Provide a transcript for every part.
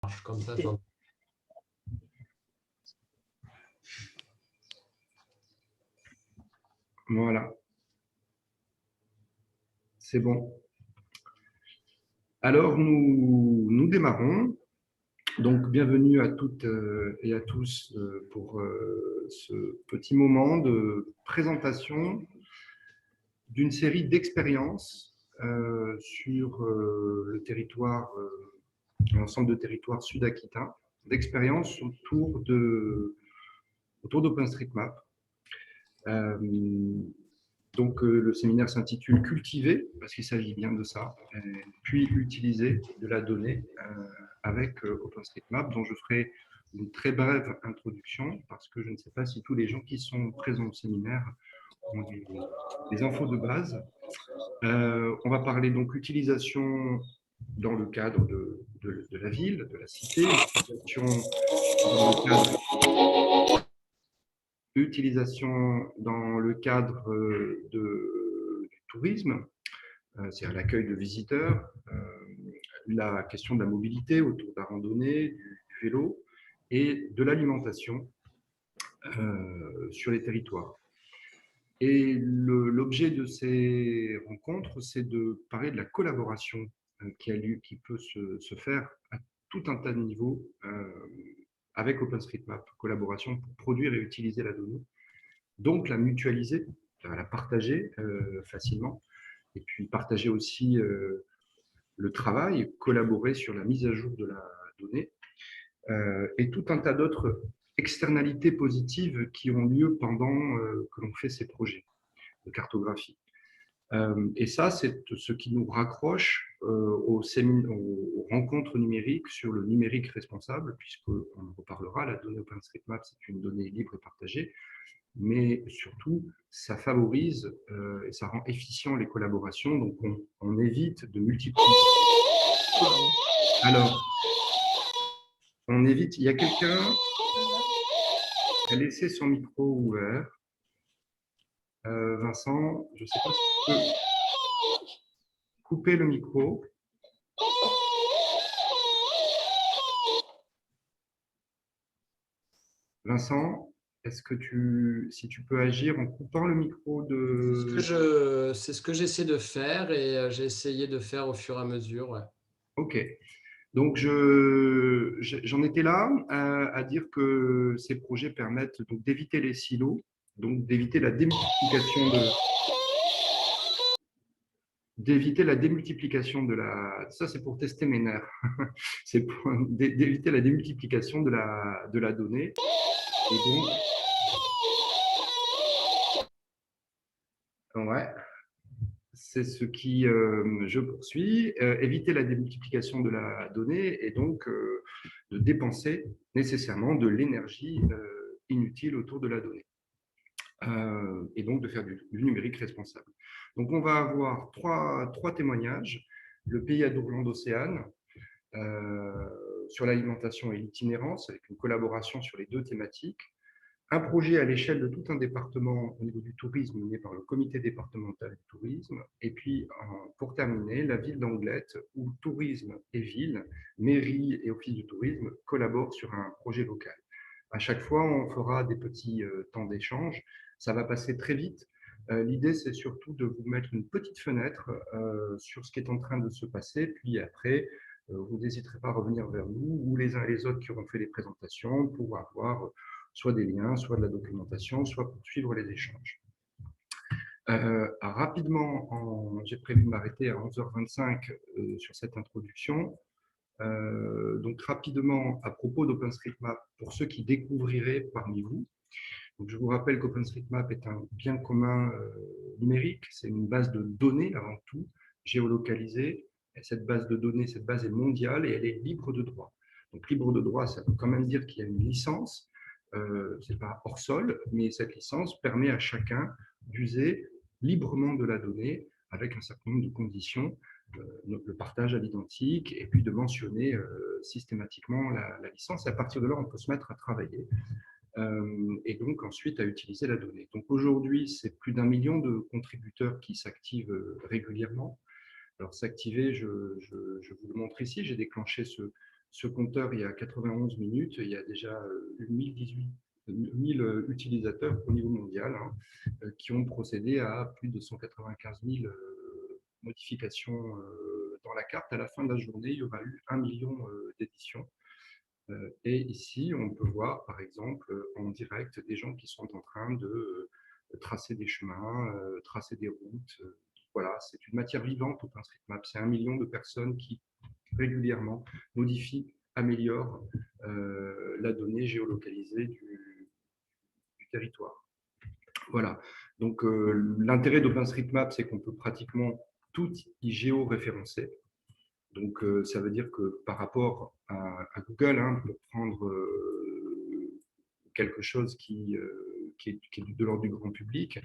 marche comme ça. Voilà, c'est bon. Alors, nous démarrons. Donc, bienvenue à toutes et à tous pour ce petit moment de présentation d'une série d'expériences sur le territoire, l'ensemble de territoire sud-aquitain, d'expériences autour d'OpenStreetMap. Donc, le séminaire s'intitule Cultiver, parce qu'il s'agit bien de ça, puis utiliser de la donnée avec OpenStreetMap, dont je ferai une très brève introduction, parce que je ne sais pas si tous les gens qui sont présents au séminaire ont des infos de base. On va parler donc utilisation dans le cadre de la ville, de la cité, utilisation dans le cadre du tourisme, c'est-à-dire l'accueil de visiteurs, la question de la mobilité autour de la randonnée, du vélo et de l'alimentation sur les territoires. Et l'objet de ces rencontres, c'est de parler de la collaboration qui peut se faire à tout un tas de niveaux avec OpenStreetMap, collaboration pour produire et utiliser la donnée, donc la mutualiser, la partager facilement, et puis partager aussi le travail, collaborer sur la mise à jour de la donnée, et tout un tas d'autres externalités positives qui ont lieu pendant que l'on fait ces projets de cartographie. Et ça, c'est ce qui nous raccroche aux rencontres numériques sur le numérique responsable, puisqu'on en reparlera, la donnée OpenStreetMap, c'est une donnée libre et partagée, mais surtout, ça favorise et ça rend efficient les collaborations, donc on évite de multiplier. Alors, on évite, il y a quelqu'un qui a laissé son micro ouvert. Vincent, je ne sais pas si tu peux couper le micro. Vincent, est-ce que si tu peux agir en coupant le micro de… C'est ce que j'essaie de faire et j'ai essayé de faire au fur et à mesure. Ouais. Ok. Donc, j'en étais là à dire que ces projets permettent d'éviter les silos, donc d'éviter la démultiplication de la… Ça, c'est pour tester mes nerfs. C'est pour d'éviter la démultiplication de la donnée. Et donc, ouais, c'est ce qui, je poursuis, éviter la démultiplication de la donnée et donc de dépenser nécessairement de l'énergie inutile autour de la donnée. Et donc de faire du numérique responsable. Donc on va avoir trois témoignages. Le pays à d'Océane, sur l'alimentation et l'itinérance, avec une collaboration sur les deux thématiques. Un projet à l'échelle de tout un département au niveau du tourisme mené par le comité départemental du tourisme. Et puis, pour terminer, la ville d'Anglet, où tourisme et ville, mairie et office du tourisme collaborent sur un projet local. À chaque fois, on fera des petits temps d'échange. Ça va passer très vite. L'idée, c'est surtout de vous mettre une petite fenêtre sur ce qui est en train de se passer. Puis après, vous n'hésiterez pas à revenir vers nous ou les uns et les autres qui auront fait les présentations pour avoir soit des liens, soit de la documentation, soit pour suivre les échanges. Rapidement, j'ai prévu de m'arrêter à 11h25 sur cette introduction. Donc rapidement, à propos d'OpenStreetMap, pour ceux qui découvriraient parmi vous, donc je vous rappelle qu'OpenStreetMap est un bien commun numérique, c'est une base de données avant tout, géolocalisée. Et cette base de données, cette base est mondiale et elle est libre de droit. Donc libre de droit, ça veut quand même dire qu'il y a une licence, ce n'est pas hors sol, mais cette licence permet à chacun d'user librement de la donnée avec un certain nombre de conditions, le partage à l'identique et puis de mentionner systématiquement la licence. Et à partir de là, on peut se mettre à travailler et donc ensuite à utiliser la donnée. Donc aujourd'hui, c'est plus d'1 million de contributeurs qui s'activent régulièrement. Alors s'activer, je vous le montre ici, j'ai déclenché Ce compteur, il y a 91 minutes, il y a déjà 1000 utilisateurs au niveau mondial, hein, qui ont procédé à plus de 195 000 modifications dans la carte. À la fin de la journée, il y aura eu 1 million d'éditions. Et ici, on peut voir, par exemple, en direct, des gens qui sont en train de tracer des chemins, tracer des routes. Voilà, c'est une matière vivante OpenStreetMap. C'est 1 million de personnes qui régulièrement modifient, améliorent la donnée géolocalisée du territoire. Voilà. Donc, l'intérêt d'OpenStreetMap, c'est qu'on peut pratiquement tout y géoréférencer. Donc, ça veut dire que par rapport à Google, hein, pour prendre quelque chose qui est de l'ordre du grand public,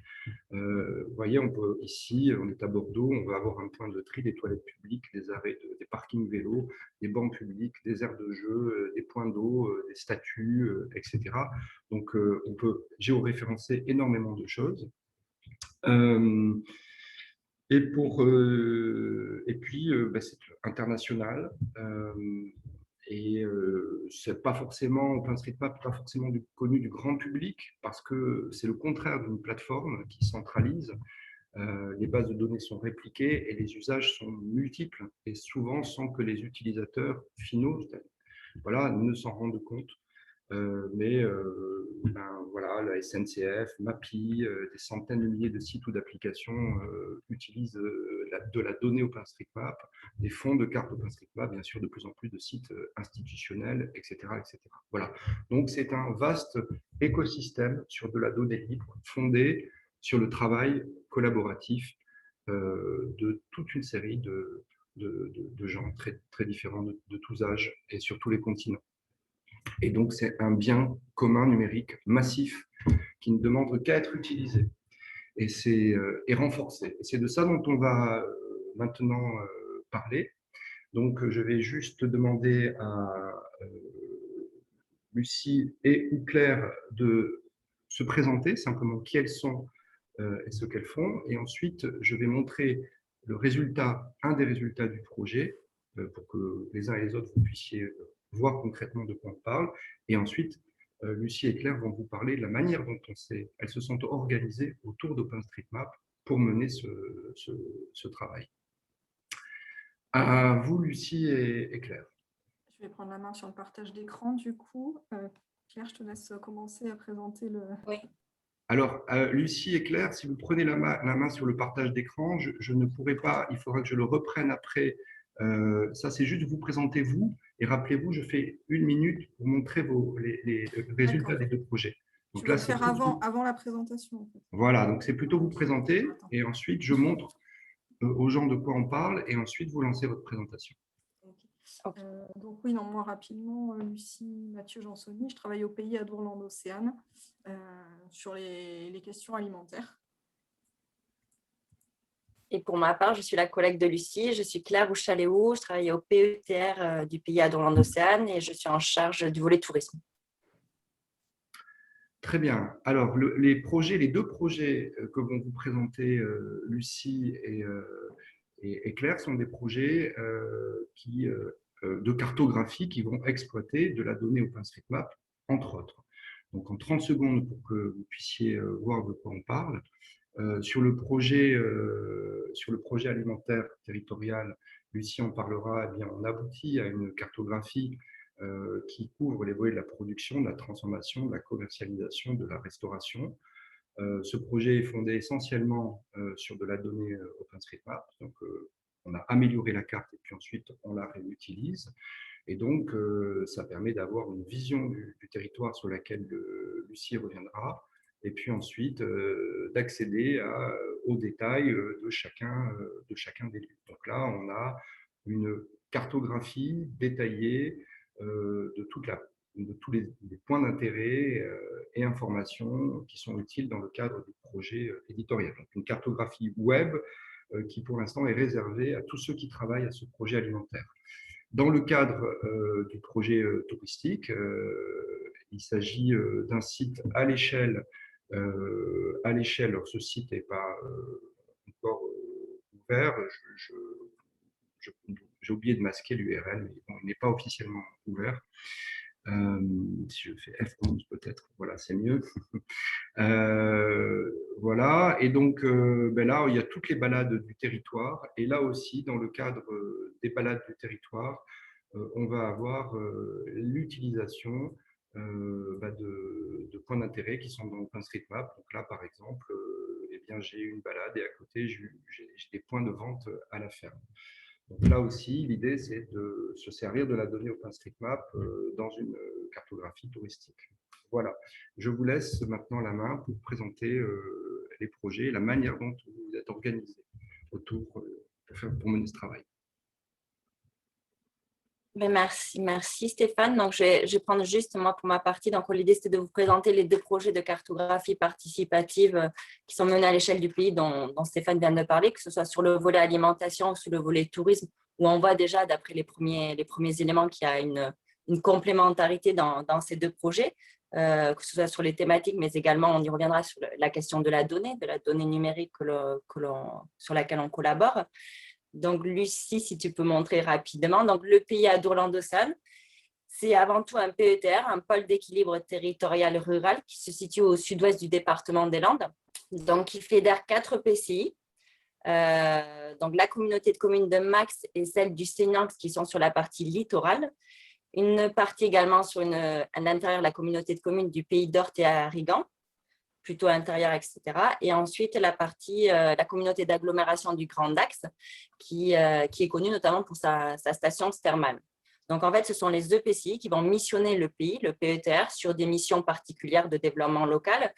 vous voyez, ici, on est à Bordeaux, on va avoir un point de tri des toilettes publiques, des arrêts, des parkings vélos, des bancs publics, des aires de jeu, des points d'eau, des statues, etc. Donc, on peut géoréférencer énormément de choses. Et puis, c'est international. Et c'est pas forcément, OpenStreetMap n'est pas forcément connu du grand public parce que c'est le contraire d'une plateforme qui centralise. Les bases de données sont répliquées et les usages sont multiples et souvent sans que les utilisateurs finaux, voilà, ne s'en rendent compte. Voilà, la SNCF, MAPI, des centaines de milliers de sites ou d'applications utilisent de la donnée OpenStreetMap, des fonds de cartes OpenStreetMap, bien sûr, de plus en plus de sites institutionnels, etc., etc. Voilà. Donc, c'est un vaste écosystème sur de la donnée libre, fondé sur le travail collaboratif de toute une série de gens très, très différents de tous âges et sur tous les continents. Et donc, c'est un bien commun numérique massif qui ne demande qu'à être utilisé et renforcé. Et c'est de ça dont on va maintenant parler. Donc, je vais juste demander à Lucie et ou Claire de se présenter, simplement qui elles sont et ce qu'elles font. Et ensuite, je vais montrer un des résultats du projet pour que les uns et les autres, vous puissiez voir concrètement de quoi on parle. Et ensuite, Lucie et Claire vont vous parler de la manière dont elles se sont organisées autour d'OpenStreetMap pour mener ce travail. À vous, Lucie et Claire. Je vais prendre la main sur le partage d'écran, du coup. Claire, je te laisse commencer à présenter le… Oui. Alors, Lucie et Claire, si vous prenez la main sur le partage d'écran, je ne pourrai pas, il faudra que je le reprenne après. Ça, c'est juste vous présenter vous et rappelez-vous, je fais 1 minute pour montrer les résultats des deux projets. Donc là, le faire avant la présentation. En fait. Voilà, donc c'est plutôt vous présenter et ensuite je montre aux gens de quoi on parle et ensuite vous lancez votre présentation. Okay. Donc oui, non, moi rapidement, Lucie Mathieu Jansoni, je travaille au pays à Dourlande-Océane sur les questions alimentaires. Et pour ma part, je suis la collègue de Lucie, je suis Claire Rouchaléou, je travaille au PETR du pays à Dourlande-Océane et je suis en charge du volet tourisme. Très bien. Alors, les deux projets que vont vous présenter Lucie et Claire sont des projets de cartographie qui vont exploiter de la donnée OpenStreetMap, entre autres. Donc, en 30 secondes pour que vous puissiez voir de quoi on parle. Sur le projet alimentaire territorial, Lucie en parlera, eh bien, on aboutit à une cartographie qui couvre les volets de la production, de la transformation, de la commercialisation, de la restauration. Ce projet est fondé essentiellement sur de la donnée OpenStreetMap. Donc, on a amélioré la carte et puis ensuite, on la réutilise. Et donc, ça permet d'avoir une vision du territoire sur laquelle Lucie reviendra. Et puis ensuite, d'accéder aux détails de chacun des lieux. Donc là, on a une cartographie détaillée de tous les points d'intérêt et informations qui sont utiles dans le cadre du projet éditorial. Donc, une cartographie web qui, pour l'instant, est réservée à tous ceux qui travaillent à ce projet alimentaire. Dans le cadre du projet touristique, il s'agit d'un site à l'échelle. Alors, ce site n'est pas encore ouvert. j'ai oublié de masquer l'URL, mais bon, il n'est pas officiellement ouvert. Si je fais F11 peut-être, voilà, c'est mieux. Voilà, et donc là, il y a toutes les balades du territoire, et là aussi, dans le cadre des balades du territoire, on va avoir l'utilisation de points d'intérêt qui sont dans OpenStreetMap. Donc là, par exemple, eh bien, j'ai une balade et à côté, j'ai des points de vente à la ferme. Donc là aussi, l'idée, c'est de se servir de la donnée OpenStreetMap dans une cartographie touristique. Voilà, je vous laisse maintenant la main pour présenter les projets et la manière dont vous êtes organisé autour pour mener ce travail. Ben merci Stéphane. Donc, je vais prendre juste moi pour ma partie. Donc, l'idée, c'était de vous présenter les 2 projets de cartographie participative qui sont menés à l'échelle du pays dont Stéphane vient de parler, que ce soit sur le volet alimentation ou sur le volet tourisme, où on voit déjà, d'après les premiers éléments, qu'il y a une complémentarité dans ces 2 projets, que ce soit sur les thématiques, mais également, on y reviendra sur la question de la donnée numérique sur laquelle on collabore. Donc, Lucie, si tu peux montrer rapidement. Donc, le pays Adour-Landocéane, c'est avant tout un PETR, un pôle d'équilibre territorial rural qui se situe au sud-ouest du département des Landes. Donc, il fédère 4 PCI. Donc, la communauté de communes de Max et celle du Sénanx qui sont sur la partie littorale. Une partie également à l'intérieur de la communauté de communes du pays d'Orthe et Arrigan, plutôt intérieur, etc. Et ensuite, la communauté d'agglomération du Grand Dax, qui est connue notamment pour sa station thermale. Donc, en fait, ce sont les EPCI qui vont missionner le pays, le PETR, sur des missions particulières de développement local,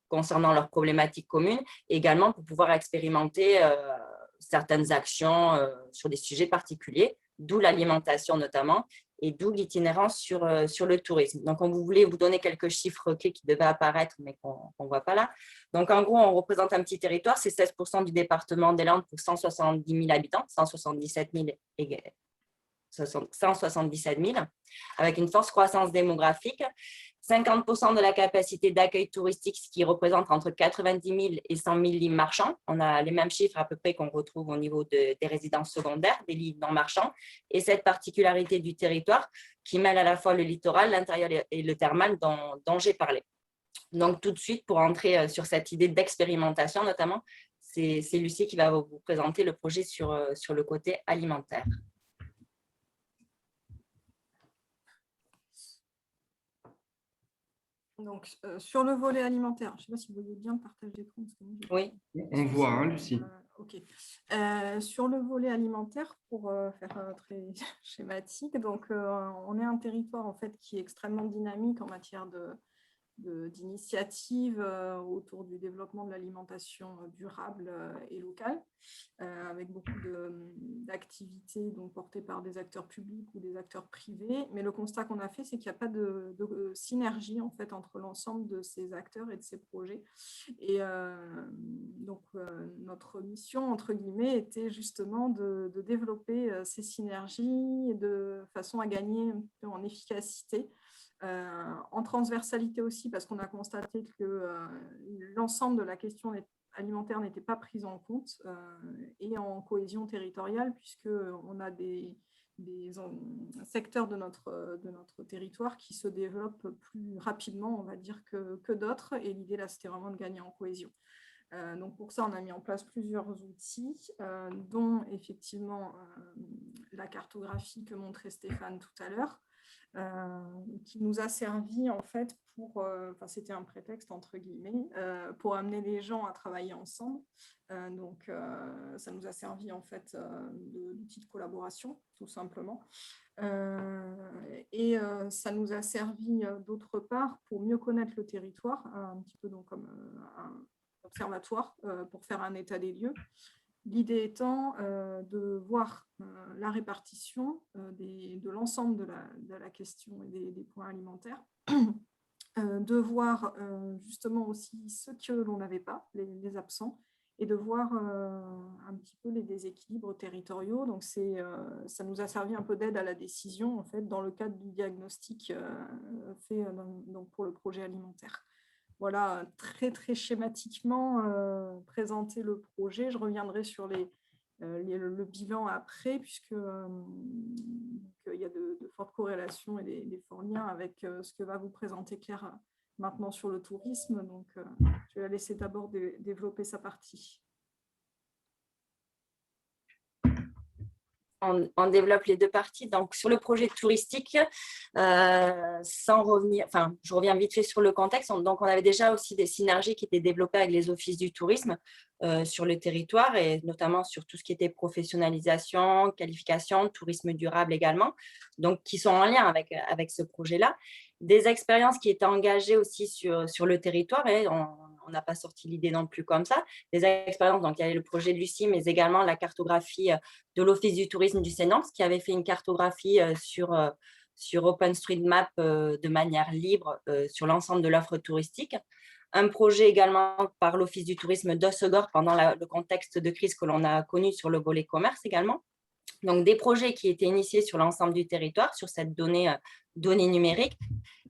concernant leurs problématiques communes, et également pour pouvoir expérimenter certaines actions sur des sujets particuliers, d'où l'alimentation notamment, et d'où l'itinérance sur le tourisme. Donc, on voulait vous donner quelques chiffres clés qui devaient apparaître, mais qu'on ne voit pas là. Donc, en gros, on représente un petit territoire, c'est 16% du département des Landes pour 170 000 habitants, 177 000 avec une forte croissance démographique. 50% de la capacité d'accueil touristique, ce qui représente entre 90 000 et 100 000 lits marchands. On a les mêmes chiffres à peu près qu'on retrouve au niveau des résidences secondaires, des lits non marchands. Et cette particularité du territoire qui mêle à la fois le littoral, l'intérieur et le thermal dont j'ai parlé. Donc, tout de suite, pour entrer sur cette idée d'expérimentation, notamment, c'est Lucie qui va vous présenter le projet sur le côté alimentaire. Donc, sur le volet alimentaire, je ne sais pas si vous voyez bien le partage d'écran. Oui. On voit, hein, Lucie. OK. Sur le volet alimentaire, pour faire très schématique, donc, on est un territoire en fait, qui est extrêmement dynamique en matière d'initiatives autour du développement de l'alimentation durable et locale, avec beaucoup d'activités portées par des acteurs publics ou des acteurs privés. Mais le constat qu'on a fait, c'est qu'il n'y a pas de synergie en fait, entre l'ensemble de ces acteurs et de ces projets. Et donc, notre mission, entre guillemets, était justement de développer ces synergies de façon à gagner un peu en efficacité. En transversalité aussi, parce qu'on a constaté que l'ensemble de la question alimentaire n'était pas prise en compte, et en cohésion territoriale, puisqu'on a des secteurs de notre territoire qui se développent plus rapidement, on va dire, que d'autres. Et l'idée, là, c'était vraiment de gagner en cohésion. Donc, pour ça, on a mis en place plusieurs outils, dont effectivement la cartographie que montrait Stéphane tout à l'heure, qui nous a servi en fait c'était un prétexte entre guillemets, pour amener les gens à travailler ensemble. Donc, ça nous a servi en fait d'outil de collaboration, tout simplement. Et ça nous a servi d'autre part pour mieux connaître le territoire, un petit peu donc comme un observatoire pour faire un état des lieux. L'idée étant de voir la répartition de l'ensemble de la question et des points alimentaires, de voir justement aussi ceux que l'on n'avait pas, les absents, et de voir un petit peu les déséquilibres territoriaux. Donc, ça nous a servi un peu d'aide à la décision, en fait, dans le cadre du diagnostic fait donc pour le projet alimentaire. Voilà, très, très schématiquement présenter le projet. Je reviendrai sur le bilan après, puisque il y a de fortes corrélations et des forts liens avec ce que va vous présenter Claire maintenant sur le tourisme. Donc, je vais la laisser d'abord développer sa partie. On développe les deux parties. Donc, sur le projet touristique, sans revenir, enfin, je reviens vite fait sur le contexte. Donc, on avait déjà aussi des synergies qui étaient développées avec les offices du tourisme sur le territoire et notamment sur tout ce qui était professionnalisation, qualification, tourisme durable également, donc qui sont en lien avec ce projet-là. Des expériences qui étaient engagées aussi sur le territoire et on n'a pas sorti l'idée non plus comme ça. Des expériences, donc il y avait le projet de Lucie, mais également la cartographie de l'Office du tourisme du Sénance qui avait fait une cartographie sur OpenStreetMap de manière libre sur l'ensemble de l'offre touristique. Un projet également par l'Office du tourisme d'Hossegor pendant le contexte de crise que l'on a connu sur le volet commerce également. Donc, des projets qui étaient initiés sur l'ensemble du territoire, sur cette donnée numérique.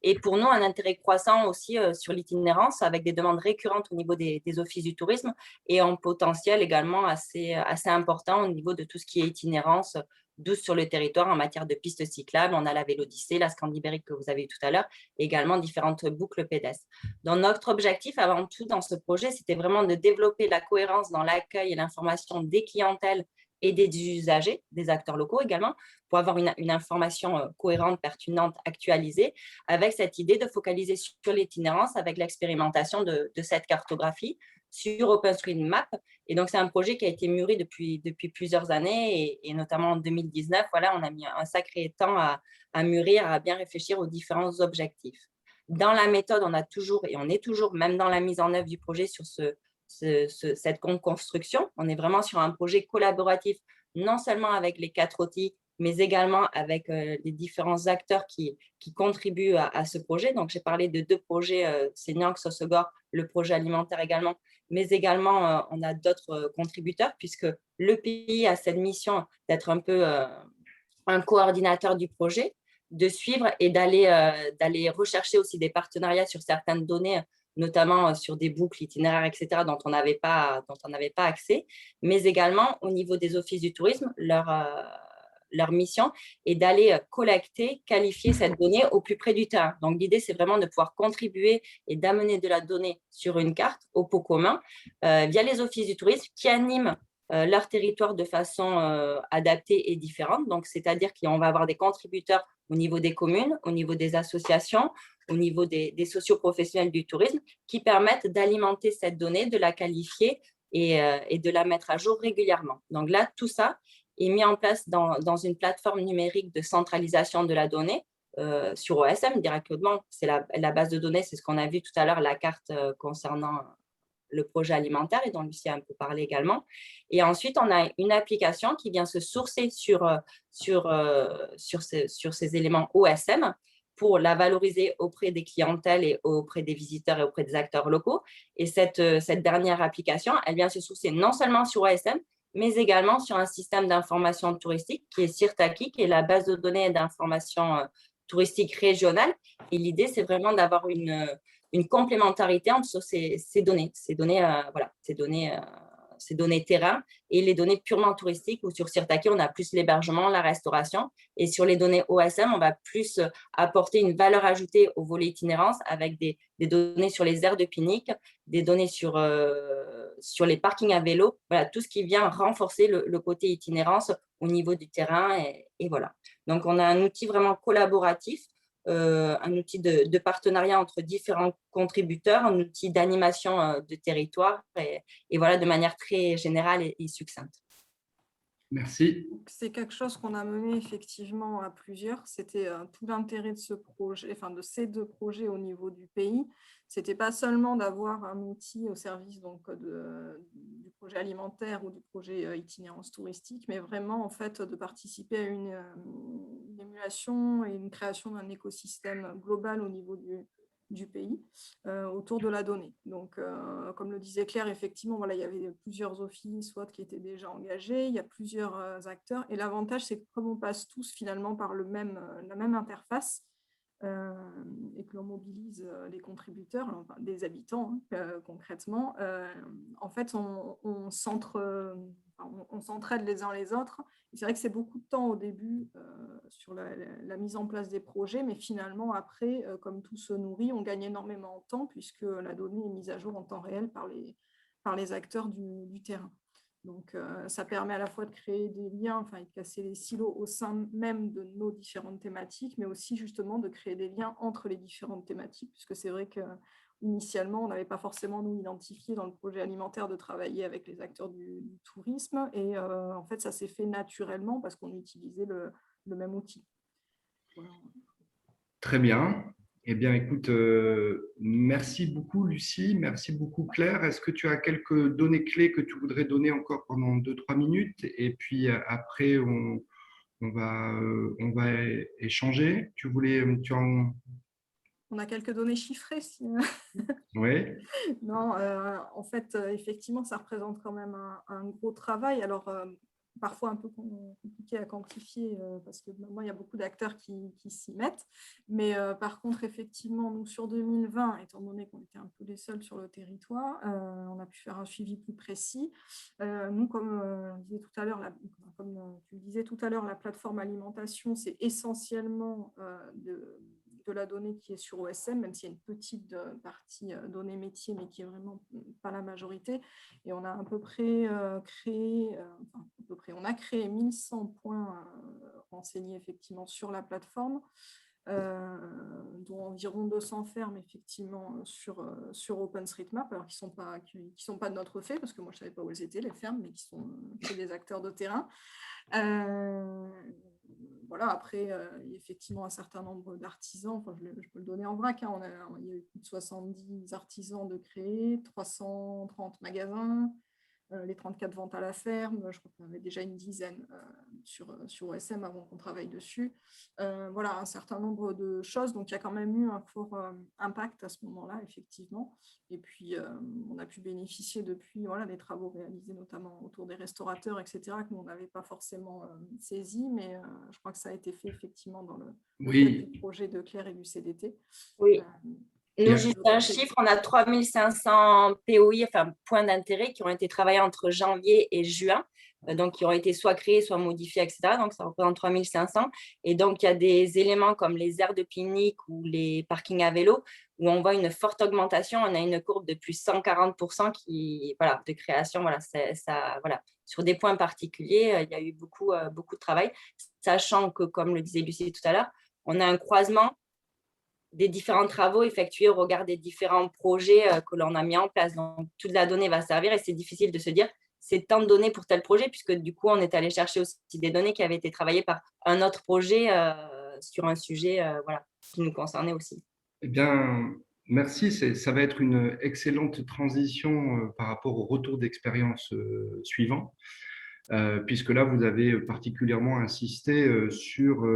Et pour nous, un intérêt croissant aussi sur l'itinérance avec des demandes récurrentes au niveau des offices du tourisme et en potentiel également assez important au niveau de tout ce qui est itinérance douce sur le territoire en matière de pistes cyclables. On a la Vélodyssée, la Scandibérique que vous avez eu tout à l'heure, et également différentes boucles pédestres. Donc, notre objectif avant tout dans ce projet, c'était vraiment de développer la cohérence dans l'accueil et l'information des clientèles et des usagers, des acteurs locaux également, pour avoir une information cohérente, pertinente, actualisée, avec cette idée de focaliser sur l'itinérance avec l'expérimentation de cette cartographie sur OpenStreetMap. Et donc, c'est un projet qui a été mûri depuis plusieurs années et notamment en 2019, voilà, on a mis un sacré temps à mûrir, à bien réfléchir aux différents objectifs. Dans la méthode, on a toujours, et on est toujours, même dans la mise en œuvre du projet sur cette construction. On est vraiment sur un projet collaboratif, non seulement avec les 4 outils, mais également avec les différents acteurs qui contribuent à ce projet. Donc, j'ai parlé de 2 projets, Sénanx, Hossegor, le projet alimentaire également, mais également, on a d'autres contributeurs puisque le pays a cette mission d'être un peu un coordinateur du projet, de suivre et d'aller rechercher aussi des partenariats sur certaines données, notamment sur des boucles itinéraires, etc., dont on n'avait pas accès, mais également au niveau des offices du tourisme, leur mission est d'aller collecter, qualifier cette donnée au plus près du terrain. Donc, l'idée, c'est vraiment de pouvoir contribuer et d'amener de la donnée sur une carte au pot commun via les offices du tourisme qui animent leur territoire de façon adaptée et différente. Donc, c'est-à-dire qu'on va avoir des contributeurs au niveau des communes, au niveau des associations, au niveau des socioprofessionnels du tourisme qui permettent d'alimenter cette donnée, de la qualifier et de la mettre à jour régulièrement. Donc là, tout ça est mis en place dans une plateforme numérique de centralisation de la donnée sur OSM directement. C'est la base de données, c'est ce qu'on a vu tout à l'heure, la carte concernant le projet alimentaire et dont Lucie a un peu parlé également. Et ensuite, on a une application qui vient se sourcer sur ces éléments OSM pour la valoriser auprès des clientèles et auprès des visiteurs et auprès des acteurs locaux. Et cette dernière application, elle vient se sourcer non seulement sur OSM, mais également sur un système d'information touristique qui est Sirtaki, qui est la base de données d'information touristique régionale. Et l'idée, c'est vraiment d'avoir une complémentarité entre ces données terrain et les données purement touristiques où sur Sirtaki, on a plus l'hébergement, la restauration et sur les données OSM, on va plus apporter une valeur ajoutée au volet itinérance avec des données sur les aires de pique-nique, des données sur les parkings à vélo, voilà, tout ce qui vient renforcer le côté itinérance au niveau du terrain et voilà. Donc, on a un outil vraiment collaboratif, un outil de partenariat entre différents contributeurs, un outil d'animation de territoire et voilà, de manière très générale et succincte. Merci. C'est quelque chose qu'on a mené effectivement à plusieurs. C'était tout l'intérêt de ce projet, enfin de ces 2 projets au niveau du pays. C'était pas seulement d'avoir un outil au service donc du projet alimentaire ou du projet itinérance touristique, mais vraiment en fait de participer à une émulation et une création d'un écosystème global au niveau du pays autour de la donnée. Donc, comme le disait Claire, effectivement, voilà, il y avait plusieurs offices qui étaient déjà engagés, il y a plusieurs acteurs, et l'avantage, c'est que comme on passe tous finalement par la même interface, et que l'on mobilise les contributeurs, enfin, des habitants concrètement, en fait, on s'entraide les uns les autres. C'est vrai que c'est beaucoup de temps au début sur la mise en place des projets, mais finalement, après, comme tout se nourrit, on gagne énormément en temps puisque la donnée est mise à jour en temps réel par les acteurs du terrain. Donc, ça permet à la fois de créer des liens, enfin, et de casser les silos au sein même de nos différentes thématiques, mais aussi justement de créer des liens entre les différentes thématiques, puisque c'est vrai qu'initialement, on n'avait pas forcément nous identifié dans le projet alimentaire de travailler avec les acteurs du tourisme, et en fait, ça s'est fait naturellement parce qu'on utilisait le même outil. Voilà. Très bien. Eh bien, écoute, merci beaucoup, Lucie. Merci beaucoup, Claire. Est-ce que tu as quelques données clés que tu voudrais donner encore pendant 2-3 minutes? Et puis après, on va échanger. On a quelques données chiffrées. Oui. Non, en fait, effectivement, ça représente quand même un gros travail. Alors, parfois un peu compliqué à quantifier parce que maintenant, il y a beaucoup d'acteurs qui s'y mettent. Mais par contre, effectivement, nous, sur 2020, étant donné qu'on était un peu les seuls sur le territoire, on a pu faire un suivi plus précis. Nous, comme tu disais tout à l'heure, la plateforme alimentation, c'est essentiellement de la donnée qui est sur OSM, même s'il y a une petite partie données métiers, mais qui est vraiment pas la majorité. Et on a à peu près on a créé 1100 points renseignés effectivement sur la plateforme, dont environ 200 fermes effectivement sur OpenStreetMap, alors qui sont pas de notre fait, parce que moi je savais pas où elles étaient les fermes, mais qui sont chez des acteurs de terrain. Voilà, après, il y a effectivement un certain nombre d'artisans, enfin, je peux le donner en vrac, hein, il y a eu plus de 70 artisans de créer, 330 magasins, les 34 ventes à la ferme, je crois qu'on avait déjà une dizaine sur OSM avant qu'on travaille dessus. Voilà, un certain nombre de choses, donc il y a quand même eu un fort impact à ce moment-là, effectivement. Et puis, on a pu bénéficier depuis des travaux réalisés notamment autour des restaurateurs, etc., que nous, on n'avait pas forcément saisi, mais je crois que ça a été fait effectivement dans le cadre du projet de Claire et du CDT. Oui. Nous, juste un chiffre, on a 3500 POI, enfin points d'intérêt, qui ont été travaillés entre janvier et juin, donc qui ont été soit créés, soit modifiés, etc. Donc, ça représente 3500. Et donc, il y a des éléments comme les aires de pique-nique ou les parkings à vélo, où on voit une forte augmentation. On a une courbe de plus 140% de création. Voilà. Sur des points particuliers, il y a eu beaucoup de travail, sachant que, comme le disait Lucie tout à l'heure, on a un croisement des différents travaux effectués au regard des différents projets que l'on a mis en place. Donc, toute la donnée va servir et c'est difficile de se dire c'est tant de données pour tel projet, puisque du coup, on est allé chercher aussi des données qui avaient été travaillées par un autre projet sur un sujet qui nous concernait aussi. Eh bien, merci. Ça va être une excellente transition par rapport au retour d'expérience suivant, puisque là, vous avez particulièrement insisté sur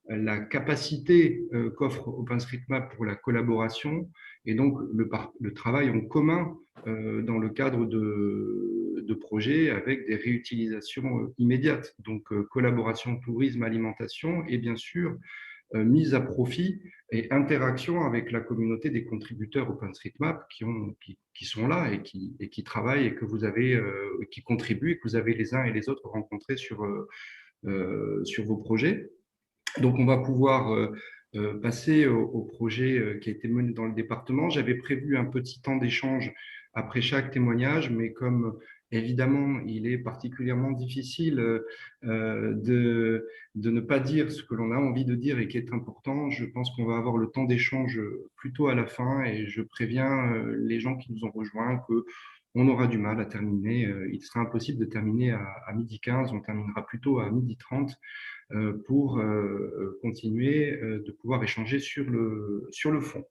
la capacité qu'offre OpenStreetMap pour la collaboration et donc le travail en commun dans le cadre de projets avec des réutilisations immédiates. Donc, collaboration, tourisme, alimentation et bien sûr, mise à profit et interaction avec la communauté des contributeurs OpenStreetMap qui sont là et qui travaillent et que vous avez, qui contribuent et que vous avez les uns et les autres rencontrés sur vos projets. Donc, on va pouvoir passer au projet qui a été mené dans le département. J'avais prévu un petit temps d'échange après chaque témoignage, mais comme évidemment, il est particulièrement difficile de ne pas dire ce que l'on a envie de dire et qui est important, je pense qu'on va avoir le temps d'échange plutôt à la fin et je préviens les gens qui nous ont rejoints qu'on aura du mal à terminer. Il sera impossible de terminer à 12h15, on terminera plutôt à 12h30 pour continuer de pouvoir échanger sur le fond.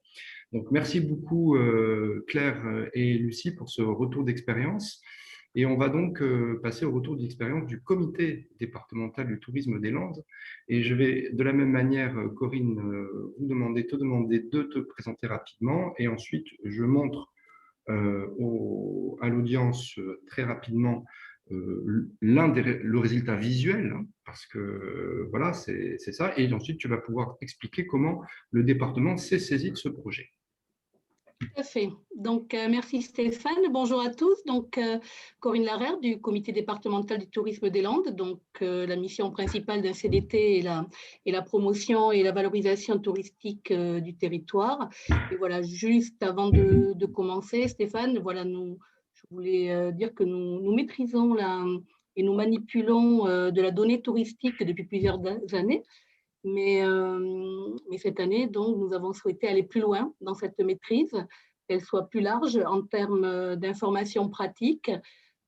Donc, merci beaucoup Claire et Lucie pour ce retour d'expérience. Et on va donc passer au retour d'expérience du comité départemental du tourisme des Landes. Et je vais de la même manière, Corinne, te demander de te présenter rapidement. Et ensuite, je montre à l'audience très rapidement le résultat visuel, hein, parce que voilà, c'est ça. Et ensuite, tu vas pouvoir expliquer comment le département s'est saisi de ce projet. Tout à fait. Donc, merci Stéphane. Bonjour à tous. Donc, Corinne Larère du comité départemental du tourisme des Landes. Donc, la mission principale d'un CDT est la promotion et la valorisation touristique du territoire. Et voilà, juste avant de commencer, Stéphane, voilà, je voulais dire que nous maîtrisons et nous manipulons de la donnée touristique depuis plusieurs années. Mais cette année, donc, nous avons souhaité aller plus loin dans cette maîtrise, qu'elle soit plus large en termes d'informations pratiques,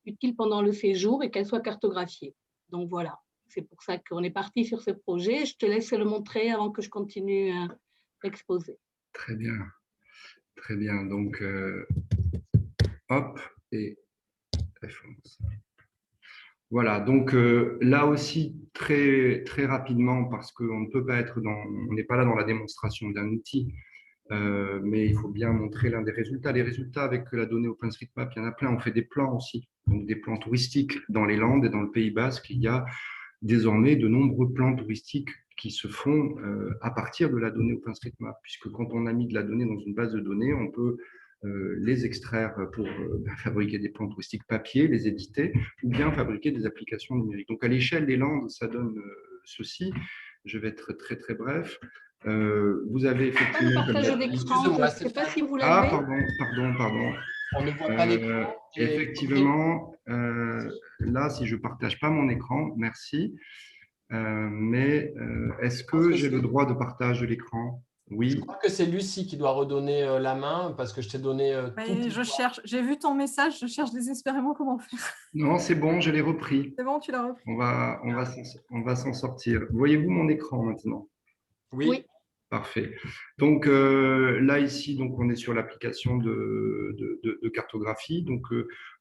utiles pendant le séjour et qu'elle soit cartographiée. Donc voilà, c'est pour ça qu'on est parti sur ce projet. Je te laisse le montrer avant que je continue à l'exposer. Très bien, très bien. Donc, hop, et référence. Voilà, donc là aussi, très, très rapidement, parce qu'on ne peut pas être on n'est pas là dans la démonstration d'un outil, mais il faut bien montrer l'un des résultats. Les résultats avec la donnée OpenStreetMap, il y en a plein. On fait des plans aussi, donc des plans touristiques dans les Landes et dans le Pays Basque. Il y a désormais de nombreux plans touristiques qui se font à partir de la donnée OpenStreetMap, puisque quand on a mis de la donnée dans une base de données, on peut les extraire pour fabriquer des plans touristiques papier, les éditer, ou bien fabriquer des applications numériques. Donc à l'échelle des Landes, ça donne ceci. Je vais être très très bref. Vous avez effectivement... Partage d'écran, je ne sais pas si vous l'avez. Ah, pardon. On ne voit pas l'écran. Effectivement, là, si je ne partage pas mon écran, merci. Mais est-ce que j'ai le droit de partage de l'écran? Oui. Je crois que c'est Lucie qui doit redonner la main parce que je t'ai donné je cherche. J'ai vu ton message, je cherche désespérément comment faire. Non, c'est bon, je l'ai repris. C'est bon, tu l'as repris. On va s'en sortir. Voyez-vous mon écran maintenant? Oui. Parfait. Donc là, ici, donc, on est sur l'application de cartographie. Donc,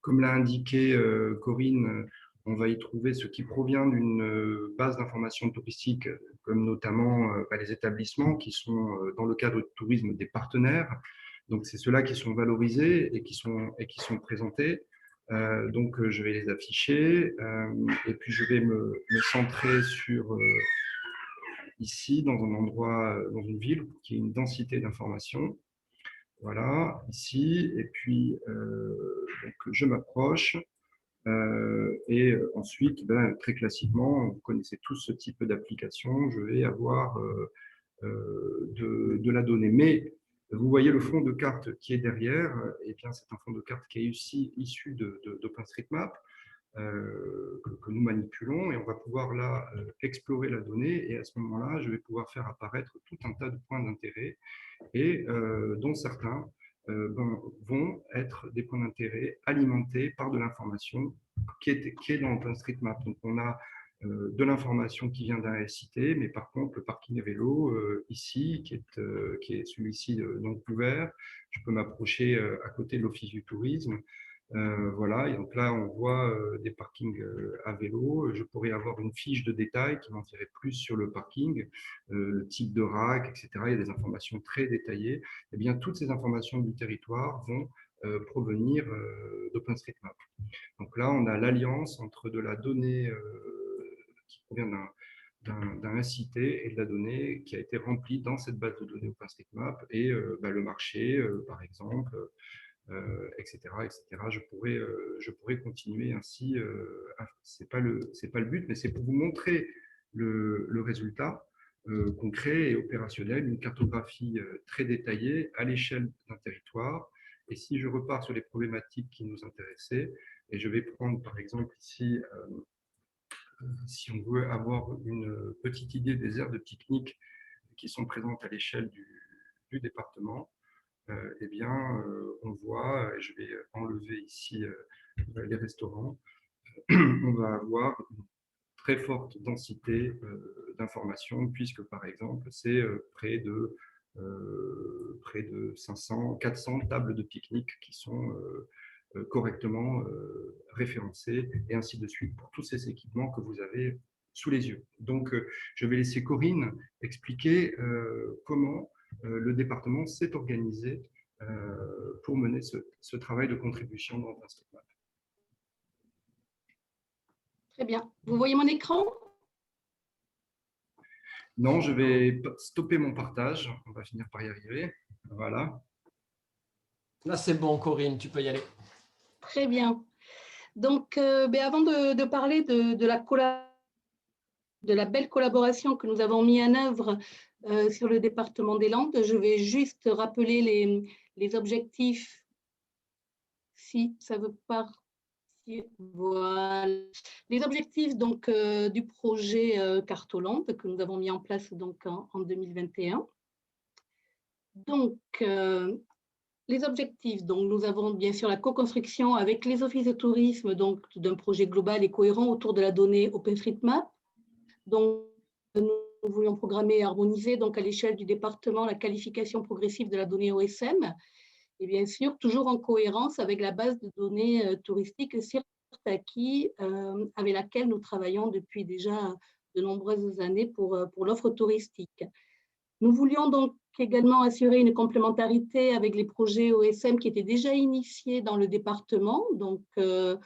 comme l'a indiqué Corinne, on va y trouver ce qui provient d'une base d'information touristique, comme notamment les établissements qui sont, dans le cadre du tourisme, des partenaires. Donc, c'est ceux-là qui sont valorisés et qui sont présentés. Donc, je vais les afficher et puis je vais me centrer sur... ici, dans un endroit, dans une ville qui a une densité d'informations. Voilà, ici, et puis donc je m'approche. Et ensuite, très classiquement, vous connaissez tous ce type d'application, je vais avoir de la donnée. Mais vous voyez le fond de carte qui est derrière, et bien c'est un fond de carte qui est issu d'OpenStreetMap. Que nous manipulons et on va pouvoir là explorer la donnée et à ce moment-là, je vais pouvoir faire apparaître tout un tas de points d'intérêt et dont certains vont être des points d'intérêt alimentés par de l'information qui est dans OpenStreetMap. Donc on a de l'information qui vient d'un SIT, mais par contre le parking à vélo ici, qui est celui-ci donc ouvert, je peux m'approcher à côté de l'Office du tourisme. Voilà, et donc là, on voit des parkings à vélo. Je pourrais avoir une fiche de détail qui m'en dirait plus sur le parking, le type de rack, etc. Il y a des informations très détaillées. Eh bien, toutes ces informations du territoire vont provenir d'OpenStreetMap. Donc là, on a l'alliance entre de la donnée qui provient d'un SIT et de la donnée qui a été remplie dans cette base de données OpenStreetMap et le marché, par exemple, etc., etc. Je pourrais continuer ainsi. C'est pas le but, mais c'est pour vous montrer le résultat concret et opérationnel, une cartographie très détaillée à l'échelle d'un territoire. Et si je repars sur les problématiques qui nous intéressaient, et je vais prendre par exemple ici, si on veut avoir une petite idée des aires de pique-nique qui sont présentes à l'échelle du département, eh bien, on voit, je vais enlever ici les restaurants, on va avoir une très forte densité d'informations, puisque par exemple, c'est près de 500, 400 tables de pique-nique qui sont correctement référencées, et ainsi de suite, pour tous ces équipements que vous avez sous les yeux. Donc, je vais laisser Corinne expliquer comment le département s'est organisé pour mener ce travail de contribution dans OpenStreetMap. Très bien. Vous voyez mon écran? Non, je vais stopper mon partage. On va finir par y arriver. Voilà. Là, c'est bon, Corinne, tu peux y aller. Très bien. Donc, avant de parler de la belle collaboration que nous avons mis en œuvre sur le département des Landes, je vais juste rappeler les objectifs, si ça veut pas. Voilà. Les objectifs donc, du projet Cartolande que nous avons mis en place donc, en 2021. Donc, les objectifs, donc, nous avons bien sûr la co-construction avec les offices de tourisme donc, d'un projet global et cohérent autour de la donnée OpenStreetMap. Donc, nous voulions programmer et harmoniser donc, à l'échelle du département la qualification progressive de la donnée OSM et bien sûr toujours en cohérence avec la base de données touristique Sirtaki avec laquelle nous travaillons depuis déjà de nombreuses années pour l'offre touristique. Nous voulions donc également assurer une complémentarité avec les projets OSM qui étaient déjà initiés dans le département, donc le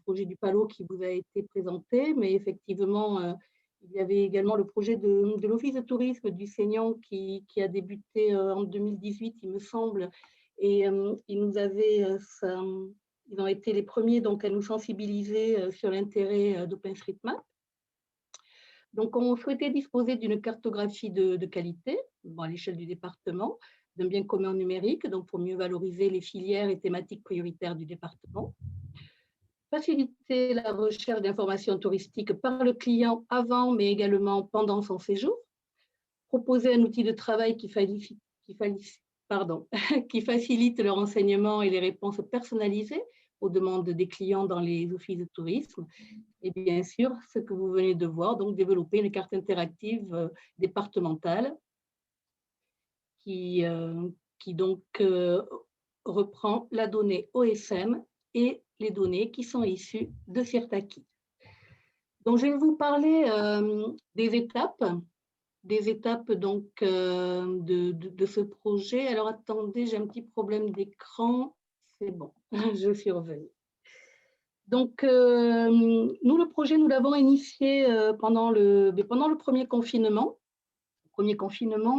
projet du Palo qui vous a été présenté, mais effectivement, il y avait également le projet de l'Office de tourisme du Seignan qui a débuté en 2018, il me semble, et ils ont été les premiers donc, à nous sensibiliser sur l'intérêt d'OpenStreetMap. Donc, on souhaitait disposer d'une cartographie de qualité à l'échelle du département, d'un bien commun numérique, donc pour mieux valoriser les filières et thématiques prioritaires du département. Faciliter la recherche d'informations touristiques par le client avant, mais également pendant son séjour. Proposer un outil de travail qui facilite le renseignement et les réponses personnalisées aux demandes des clients dans les offices de tourisme. Et bien sûr, ce que vous venez de voir, donc développer une carte interactive départementale qui donc reprend la donnée OSM et les données qui sont issues de Sirtaki. Donc, je vais vous parler des étapes donc, de ce projet. Alors, attendez, j'ai un petit problème d'écran. C'est bon, je suis revenue. Donc, nous, le projet, nous l'avons initié pendant le premier confinement.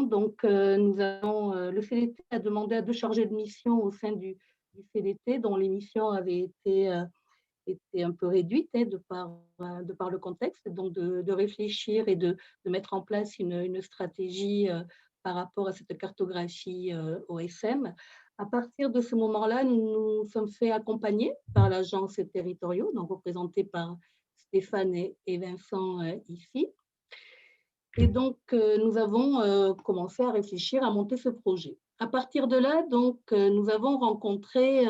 Donc, le CDT a demandé à 2 chargés de mission au sein du CDT, dont les missions avaient été un peu réduites de par le contexte, donc de réfléchir et de mettre en place une stratégie par rapport à cette cartographie OSM. À partir de ce moment-là, nous nous sommes fait accompagner par l'agence territoriale, donc représentée par Stéphane et Vincent ici. Et donc, nous avons commencé à réfléchir à monter ce projet. À partir de là, donc, nous avons rencontré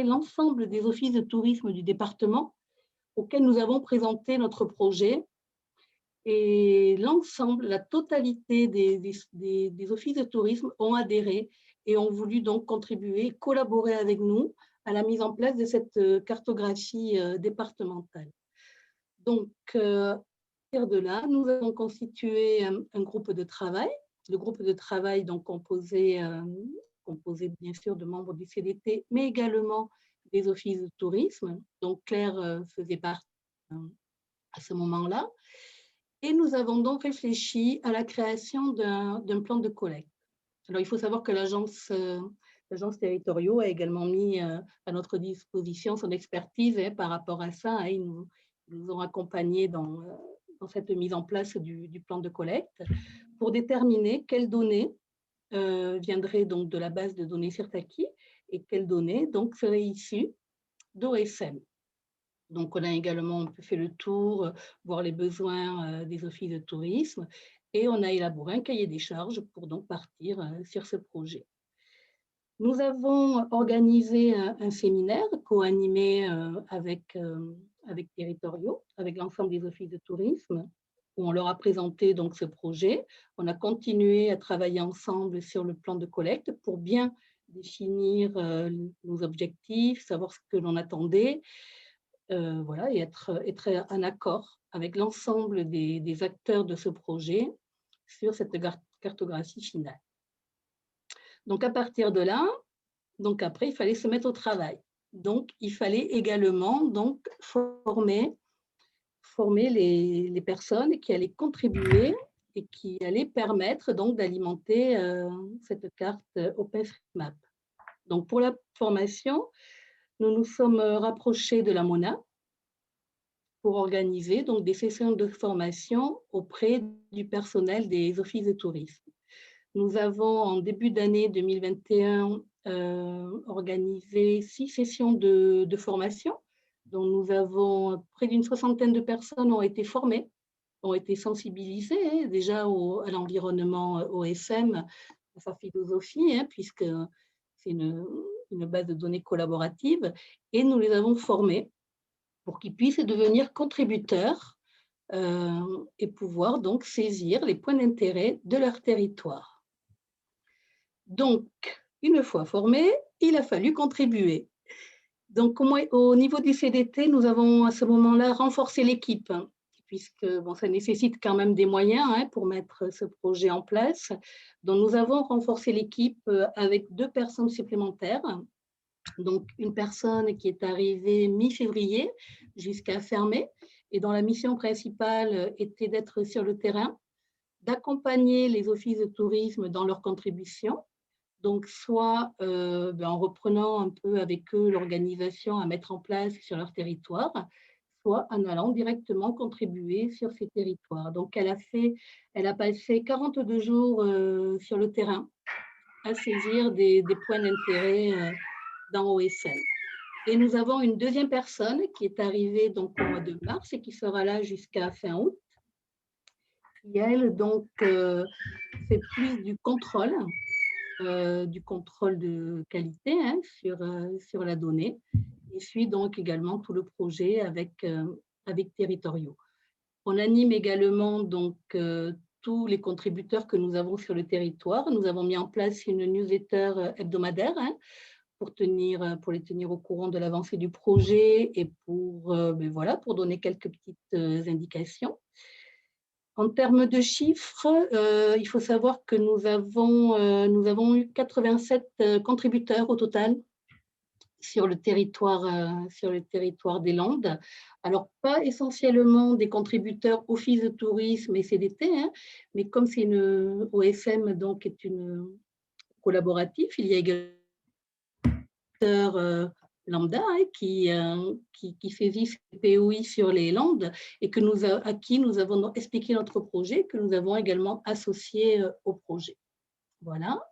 l'ensemble des offices de tourisme du département auxquels nous avons présenté notre projet. Et l'ensemble, la totalité des offices de tourisme ont adhéré et ont voulu donc contribuer, collaborer avec nous à la mise en place de cette cartographie départementale. Donc, à partir de là, nous avons constitué un groupe de travail. Le groupe de travail donc composé bien sûr de membres du CDT, mais également des offices de tourisme. Donc, Claire faisait partie à ce moment-là. Et nous avons donc réfléchi à la création d'un plan de collecte. Alors, il faut savoir que l'agence territoriale a également mis à notre disposition son expertise par rapport à ça. Ils nous ont accompagnés dans cette mise en place du plan de collecte pour déterminer quelles données viendraient donc de la base de données Sirtaki et quelles données donc seraient issues d'OSM. Donc, on a également fait le tour, voir les besoins des offices de tourisme et on a élaboré un cahier des charges pour donc partir sur ce projet. Nous avons organisé un séminaire co-animé avec Territoriaux, avec l'ensemble des offices de tourisme, où on leur a présenté donc ce projet. On a continué à travailler ensemble sur le plan de collecte pour bien définir nos objectifs, savoir ce que l'on attendait, voilà, et être en accord avec l'ensemble des acteurs de ce projet sur cette cartographie finale. Donc, à partir de là, donc après, il fallait se mettre au travail. Donc, il fallait également donc, former former les personnes qui allaient contribuer et qui allaient permettre donc d'alimenter cette carte OpenStreetMap. Donc, pour la formation, nous nous sommes rapprochés de la MONA pour organiser donc des sessions de formation auprès du personnel des offices de tourisme. Nous avons, en début d'année 2021, organisé 6 sessions de formation, dont nous avons près d'une soixantaine de personnes ont été formées, ont été sensibilisées déjà à l'environnement OSM, à sa philosophie, puisque c'est une base de données collaborative, et nous les avons formés pour qu'ils puissent devenir contributeurs et pouvoir donc saisir les points d'intérêt de leur territoire. Donc, une fois formés, il a fallu contribuer. Donc, au niveau du CDT, nous avons à ce moment-là renforcé l'équipe, puisque ça nécessite quand même des moyens pour mettre ce projet en place. Donc, nous avons renforcé l'équipe avec 2 personnes supplémentaires. Donc, une personne qui est arrivée mi-février jusqu'à fin mai, et dont la mission principale était d'être sur le terrain, d'accompagner les offices de tourisme dans leur contribution, donc soit en reprenant un peu avec eux l'organisation à mettre en place sur leur territoire, soit en allant directement contribuer sur ces territoires. Donc, elle a passé 42 jours sur le terrain à saisir des points d'intérêt dans OSM. Et nous avons une deuxième personne qui est arrivée donc au mois de mars et qui sera là jusqu'à fin août, qui elle donc fait plus du contrôle de qualité sur la donnée, et suit donc également tout le projet avec Territoriaux. On anime également donc tous les contributeurs que nous avons sur le territoire. Nous avons mis en place une newsletter hebdomadaire pour les tenir au courant de l'avancée du projet et pour donner quelques petites indications. En termes de chiffres, il faut savoir que nous avons eu 87 contributeurs au total sur le territoire des Landes. Alors, pas essentiellement des contributeurs office de tourisme et CDT, mais comme c'est une OSM, donc est une collaboratif, il y a également lambda qui saisissent les POI sur les Landes et à qui nous avons expliqué notre projet, que nous avons également associé au projet. Voilà.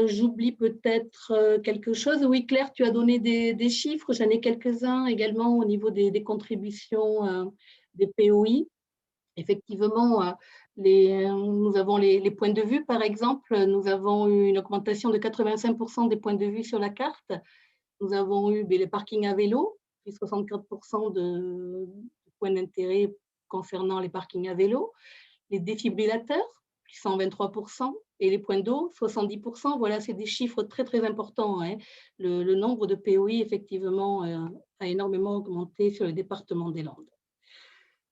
J'oublie peut-être quelque chose. Oui, Claire, tu as donné des chiffres. J'en ai quelques-uns également au niveau des contributions des POI. Effectivement, nous avons les points de vue, par exemple. Nous avons eu une augmentation de 85% des points de vue sur la carte. Nous avons eu les parkings à vélo, puis 64% de points d'intérêt concernant les parkings à vélo. Les défibrillateurs, puis 123%, et les points d'eau, 70%. Voilà, c'est des chiffres très, très importants. Le nombre de POI, effectivement, a énormément augmenté sur le département des Landes.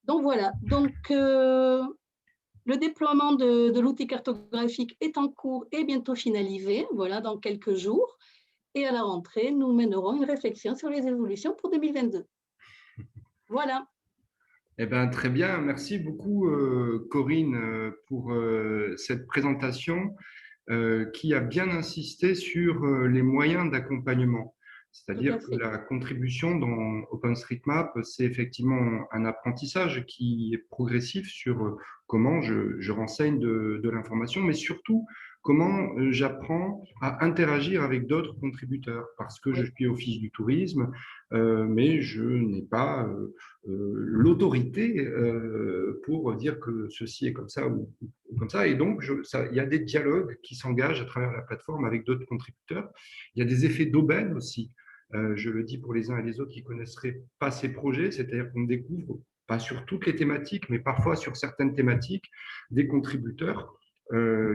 Donc, voilà. Donc, le déploiement de l'outil cartographique est en cours et bientôt finalisé, voilà, dans quelques jours. Et à la rentrée, nous mènerons une réflexion sur les évolutions pour 2022. Voilà. Eh bien, très bien. Merci beaucoup, Corinne, pour cette présentation qui a bien insisté sur les moyens d'accompagnement. C'est-à-dire que la contribution dans OpenStreetMap, c'est effectivement un apprentissage qui est progressif sur comment je renseigne de l'information, mais surtout comment j'apprends à interagir avec d'autres contributeurs, parce que je suis office du tourisme, mais je n'ai pas l'autorité pour dire que ceci est comme ça ou comme ça. Et donc, il y a des dialogues qui s'engagent à travers la plateforme avec d'autres contributeurs. Il y a des effets d'aubaine aussi. Je le dis pour les uns et les autres qui ne connaisseraient pas ces projets, c'est-à-dire qu'on découvre, pas sur toutes les thématiques, mais parfois sur certaines thématiques, des contributeurs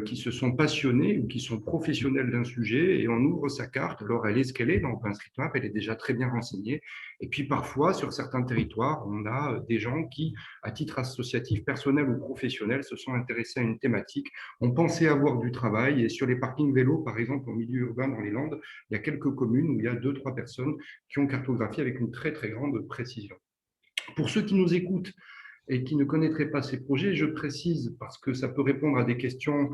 qui se sont passionnés ou qui sont professionnels d'un sujet, et on ouvre sa carte. Alors, elle est ce qu'elle est dans OpenStreetMap, elle est déjà très bien renseignée. Et puis, parfois, sur certains territoires, on a des gens qui, à titre associatif, personnel ou professionnel, se sont intéressés à une thématique, ont pensé avoir du travail. Et sur les parkings vélos, par exemple, en milieu urbain dans les Landes, il y a quelques communes où il y a 2-3 personnes qui ont cartographié avec une très, très grande précision. Pour ceux qui nous écoutent et qui ne connaîtraient pas ces projets, je précise, parce que ça peut répondre à des questions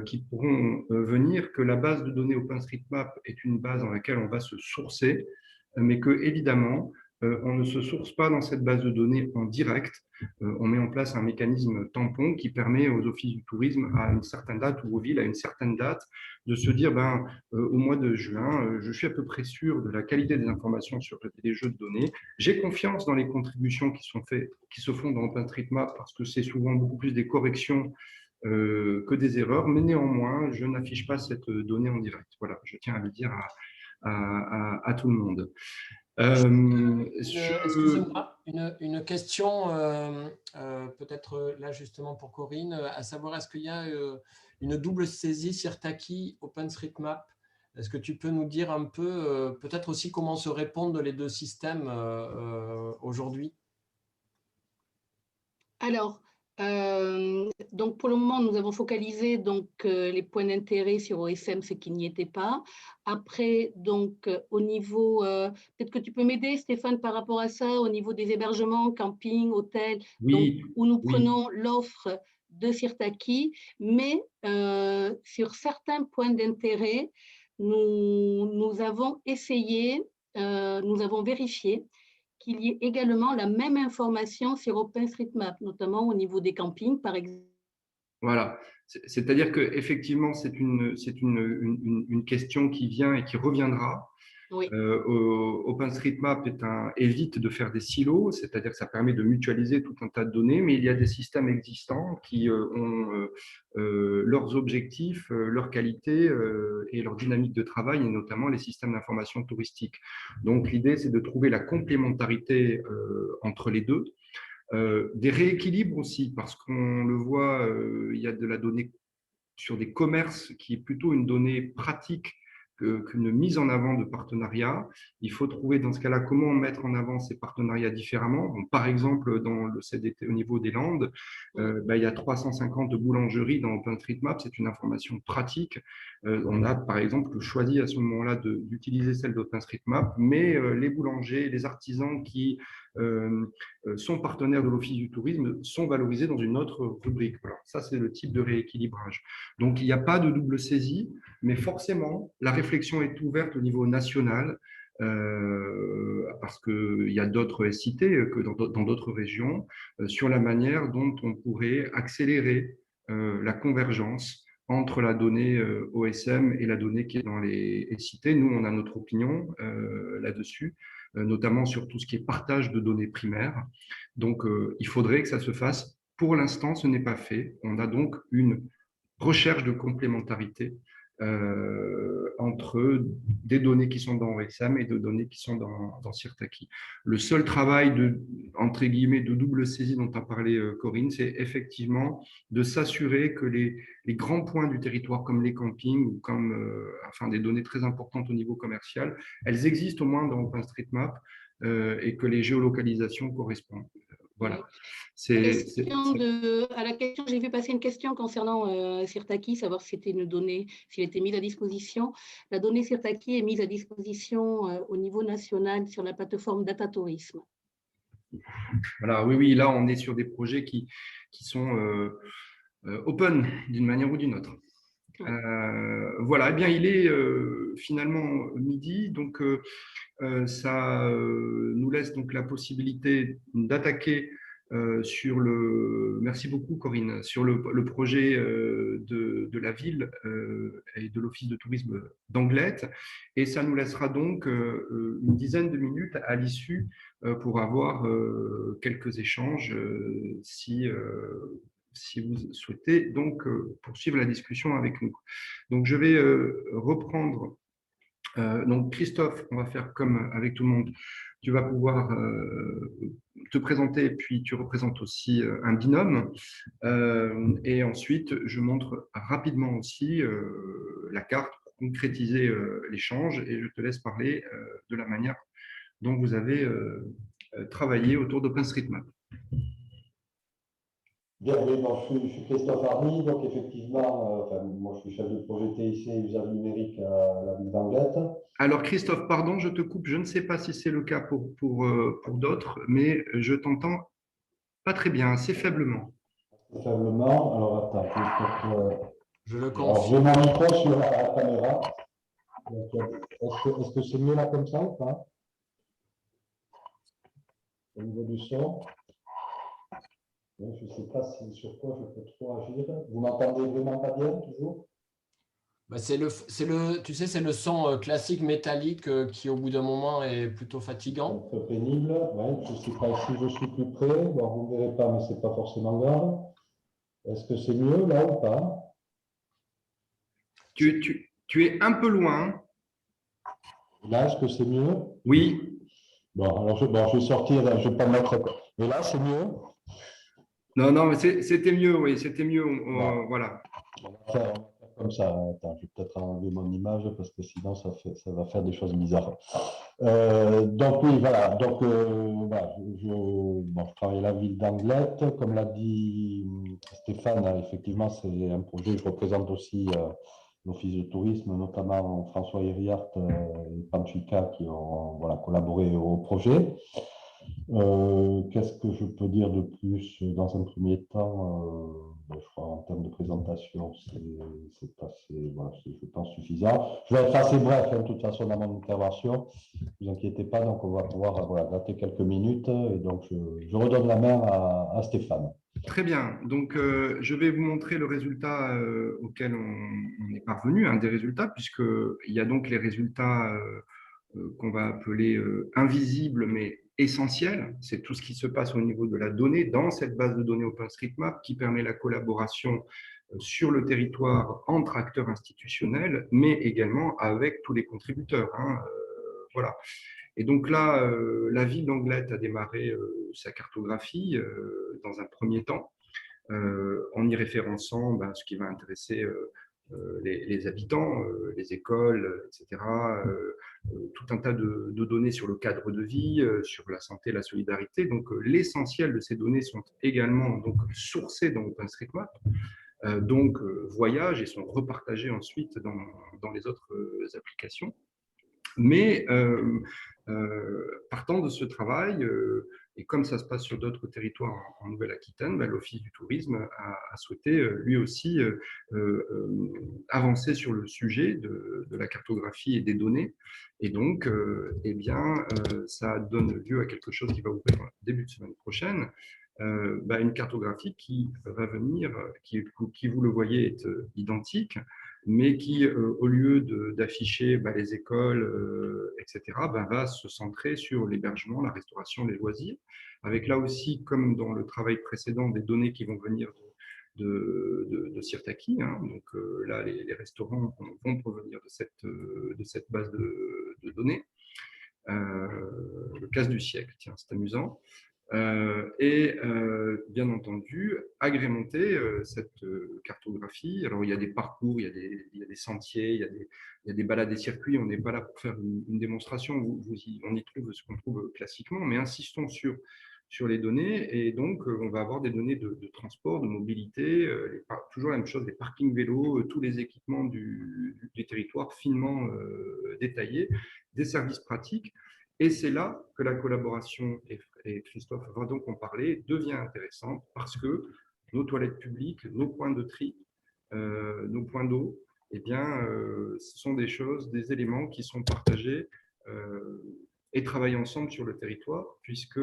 qui pourront venir, que la base de données OpenStreetMap est une base dans laquelle on va se sourcer, mais que, évidemment, on ne se source pas dans cette base de données en direct. On met en place un mécanisme tampon qui permet aux offices du tourisme à une certaine date ou aux villes à une certaine date de se dire au mois de juin, je suis à peu près sûr de la qualité des informations sur les jeux de données. J'ai confiance dans les contributions qui se font dans OpenStreetMap parce que c'est souvent beaucoup plus des corrections que des erreurs, mais néanmoins, je n'affiche pas cette donnée en direct. Voilà, je tiens à le dire à tout le monde. Excusez-moi, une question peut-être là justement pour Corinne, à savoir est-ce qu'il y a une double saisie Sirtaki OpenStreetMap? Est-ce que tu peux nous dire un peu peut-être aussi comment se répondent les deux systèmes aujourd'hui? Alors, donc pour le moment, nous avons focalisé les points d'intérêt sur OSM, ce qui n'y était pas. Après, au niveau, peut-être que tu peux m'aider, Stéphane, par rapport à ça, au niveau des hébergements, camping, hôtels, oui, où nous oui. prenons l'offre de Sirtaki, mais sur certains points d'intérêt, nous avons essayé, nous avons vérifié qu'il y ait également la même information sur OpenStreetMap, notamment au niveau des campings, par exemple. Voilà, c'est-à-dire qu'effectivement, c'est une question qui vient et qui reviendra. Oui. OpenStreetMap évite de faire des silos, c'est-à-dire que ça permet de mutualiser tout un tas de données, mais il y a des systèmes existants qui ont leurs objectifs, leur qualité et leur dynamique de travail, et notamment les systèmes d'information touristique. Donc l'idée, c'est de trouver la complémentarité entre les deux. Des rééquilibres aussi, parce qu'on le voit, il y a de la donnée sur des commerces qui est plutôt une donnée pratique qu'une mise en avant de partenariats. Il faut trouver dans ce cas-là comment mettre en avant ces partenariats différemment. Donc, par exemple, dans le CDT au niveau des Landes, il y a 350 boulangeries dans OpenStreetMap, c'est une information pratique. On a par exemple choisi à ce moment-là d'utiliser celle d'OpenStreetMap, mais les boulangers, les artisans qui sont partenaires de l'Office du tourisme sont valorisés dans une autre rubrique. Voilà. Ça, c'est le type de rééquilibrage. Donc, il n'y a pas de double saisie, mais forcément, la réflexion est ouverte au niveau national parce qu'il y a d'autres SIT que dans d'autres régions sur la manière dont on pourrait accélérer la convergence entre la donnée OSM et la donnée qui est dans les SIT. Nous, on a notre opinion là-dessus, notamment sur tout ce qui est partage de données primaires. Donc, il faudrait que ça se fasse. Pour l'instant, ce n'est pas fait. On a donc une recherche de complémentarité entre des données qui sont dans OSM et des données qui sont dans Sirtaki. Le seul travail entre guillemets, de double saisie dont a parlé Corinne, c'est effectivement de s'assurer que les grands points du territoire, comme les campings ou comme des données très importantes au niveau commercial, elles existent au moins dans OpenStreetMap et que les géolocalisations correspondent. Voilà. À la question, j'ai vu passer une question concernant Sirtaki, savoir si c'était une donnée, s'il était mise à disposition. La donnée Sirtaki est mise à disposition au niveau national sur la plateforme Data Tourisme. Voilà, oui, là, on est sur des projets qui sont open d'une manière ou d'une autre. Voilà, eh bien, il est finalement midi, donc ça nous laisse donc la possibilité d'attaquer merci beaucoup Corinne, sur le projet de la ville et de l'Office de tourisme d'Anglet, et ça nous laissera donc une dizaine de minutes à l'issue pour avoir quelques échanges si vous souhaitez donc poursuivre la discussion avec nous. Donc je vais reprendre. Donc Christophe, on va faire comme avec tout le monde. Tu vas pouvoir te présenter, puis tu représentes aussi un binôme. Et ensuite, je montre rapidement aussi la carte pour concrétiser l'échange, et je te laisse parler de la manière dont vous avez travaillé autour d'OpenStreetMap. Bien, oui, je suis Christophe Hardy, donc effectivement, moi je suis chef de projet TIC et usage numérique à la ville d'Anglet. Alors, Christophe, pardon, je te coupe. Je ne sais pas si c'est le cas pour d'autres, mais je t'entends pas très bien, assez faiblement. Faiblement. Alors, attends. Je le Alors, j'ai confirme. mon micro sur la caméra. Est-ce que c'est mieux là comme ça ou pas? Au niveau du son? Je ne sais pas sur quoi je peux trop agir. Vous m'entendez vraiment pas bien toujours? Bah, c'est le son classique métallique qui, au bout d'un moment, est plutôt fatigant. Un peu pénible. Ouais, je ne sais pas si je suis plus près. Bon, vous ne verrez pas, mais ce n'est pas forcément grave. Est-ce que c'est mieux là ou pas? Tu es un peu loin. Là, est-ce que c'est mieux? Oui. Bon, alors je vais sortir, je ne vais pas mettre. Et là, c'est mieux? Non, mais c'était mieux, oui, c'était mieux. Voilà. On va faire comme ça. Attends, je vais peut-être enlever mon image parce que sinon, ça va faire des choses bizarres. Donc, oui, voilà. Donc, voilà, je travaille à la ville d'Anglet. Comme l'a dit Stéphane, effectivement, c'est un projet. Je représente aussi l'Office de tourisme, notamment François Hériart et Panchika qui ont collaboré au projet. Qu'est-ce que je peux dire de plus dans un premier temps? Je crois en termes de présentation, c'est assez, voilà, je pense, suffisant. Je vais être assez bref, de toute façon, dans mon intervention. Ne vous inquiétez pas, donc on va pouvoir gratter quelques minutes. Et donc, je redonne la main à Stéphane. Très bien. Donc, je vais vous montrer le résultat auquel on est parvenu, un des résultats, puisqu'il y a donc les résultats qu'on va appeler invisibles, mais essentiels. C'est tout ce qui se passe au niveau de la donnée dans cette base de données OpenStreetMap qui permet la collaboration sur le territoire entre acteurs institutionnels, mais également avec tous les contributeurs. Voilà. Et donc là, la ville d'Anglet a démarré sa cartographie dans un premier temps, en y référençant ce qui va intéresser les habitants, les écoles, etc., tout un tas de données sur le cadre de vie, sur la santé, la solidarité. Donc, l'essentiel de ces données sont également donc, sourcées dans OpenStreetMap, voyagent et sont repartagées ensuite dans les autres applications. Mais partant de ce travail, et comme ça se passe sur d'autres territoires en Nouvelle-Aquitaine, l'Office du tourisme a souhaité lui aussi avancer sur le sujet de la cartographie et des données. Et donc, ça donne lieu à quelque chose qui va ouvrir début de semaine prochaine, une cartographie qui va venir, qui vous le voyez, est identique, mais qui, au lieu d'afficher les écoles, etc., va se centrer sur l'hébergement, la restauration, les loisirs, avec là aussi, comme dans le travail précédent, des données qui vont venir de Sirtaki. Donc là, les restaurants vont provenir de cette base de données. Le casse du siècle, tiens, c'est amusant. Bien entendu, agrémenter cette cartographie. Alors, il y a des parcours, il y a des sentiers, il y a des balades et circuits. On n'est pas là pour faire une démonstration. On y trouve ce qu'on trouve classiquement, mais insistons sur les données. Et donc, on va avoir des données de transport, de mobilité, toujours la même chose, les parkings vélos, tous les équipements du territoire finement détaillés, des services pratiques. Et c'est là que la collaboration, et Christophe va donc en parler, devient intéressante parce que nos toilettes publiques, nos points de tri, nos points d'eau, ce sont des choses, des éléments qui sont partagés et travaillent ensemble sur le territoire, puisque,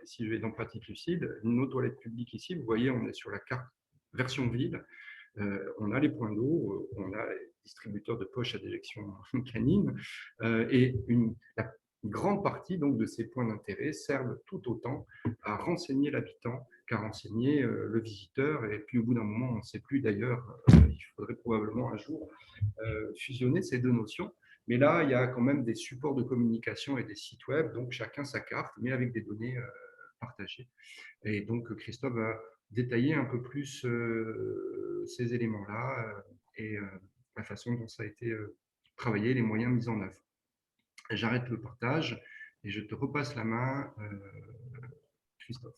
si je vais dans Pratique Lucide, nos toilettes publiques ici, vous voyez, on est sur la carte version ville, on a les points d'eau, on a les distributeurs de poches à déjection canine, et la grande partie donc, de ces points d'intérêt servent tout autant à renseigner l'habitant qu'à renseigner le visiteur. Et puis au bout d'un moment, on ne sait plus d'ailleurs, il faudrait probablement un jour fusionner ces deux notions. Mais là, il y a quand même des supports de communication et des sites web, donc chacun sa carte, mais avec des données partagées. Et donc Christophe va détailler un peu plus ces éléments-là et la façon dont ça a été travaillé, les moyens mis en œuvre. J'arrête le partage et je te repasse la main, Christophe.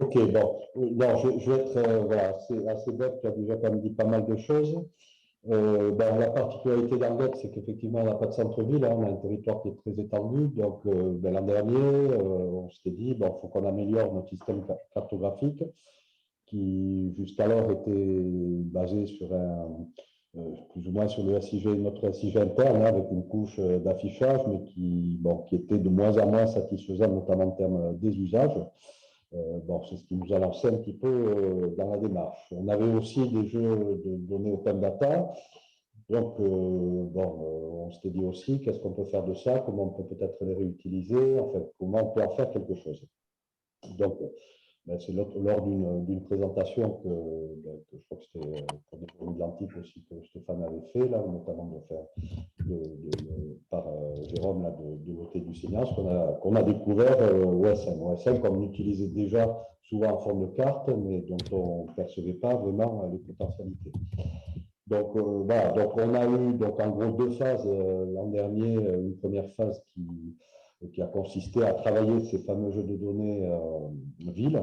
Ok, bon, non, je vais être voilà, assez bête, tu as déjà quand même dit pas mal de choses. Ben, la particularité d'Anglette, c'est qu'effectivement, on n'a pas de centre-ville, hein, on a un territoire qui est très étendu. Donc, ben, l'an dernier, on s'était dit, bon, il faut qu'on améliore notre système cartographique qui, jusqu'alors, était basé sur plus ou moins sur le SIG, notre SIG interne, hein, avec une couche d'affichage, mais qui était de moins en moins satisfaisant, notamment en termes des usages. Bon, c'est ce qui nous a lancé un petit peu dans la démarche. On avait aussi des jeux de données open data. Donc, on s'était dit aussi, qu'est-ce qu'on peut faire de ça? Comment on peut peut-être les réutiliser? En fait, comment on peut en faire quelque chose? Donc, ben, c'est lors d'une présentation que je crois que c'était pour des produits de l'antique aussi que Stéphane avait fait, là, notamment par Jérôme là, de l'OT du Seigneur, qu'on a découvert OSM. OSM qu'on utilisait déjà souvent en forme de carte, mais dont on ne percevait pas vraiment les potentialités. Donc, voilà, donc on a eu donc, en gros 2 phases l'an dernier. Une première phase qui a consisté à travailler ces fameux jeux de données villes,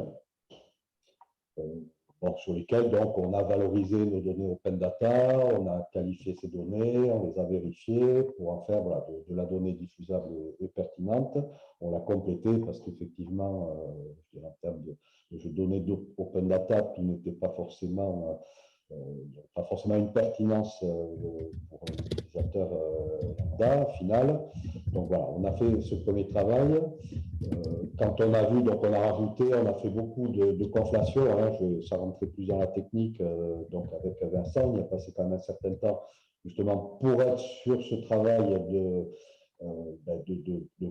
bon, sur lesquels donc, on a valorisé nos données open data, on a qualifié ces données, on les a vérifiées pour en faire voilà, de la donnée diffusable et pertinente. On l'a complété parce qu'effectivement, en termes de jeux de données open data, tout n'était pas forcément une pertinence pour l'utilisateur lambda final. Donc voilà, on a fait ce premier travail. Quand on a vu, donc on a rajouté, on a fait beaucoup de conflation, hein, ça rentrait plus dans la technique, donc avec Vincent, il a passé quand même un certain temps justement pour être sur ce travail de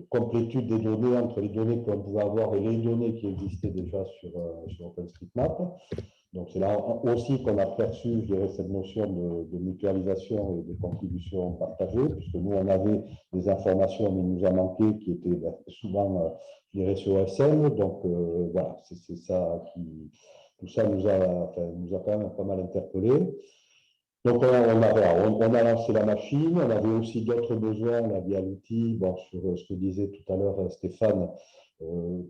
complétude des données entre les données qu'on pouvait avoir et les données qui existaient déjà sur OpenStreetMap. Donc, c'est là aussi qu'on a perçu, je dirais, cette notion de mutualisation et de contribution partagée, puisque nous, on avait des informations, mais il nous a manqué, qui étaient souvent, je dirais, sur OSM. Donc, voilà, c'est ça tout ça nous a quand même pas mal interpellés. Donc, on a lancé la machine. On avait aussi d'autres besoins là, via l'outil, bon, sur ce que disait tout à l'heure Stéphane,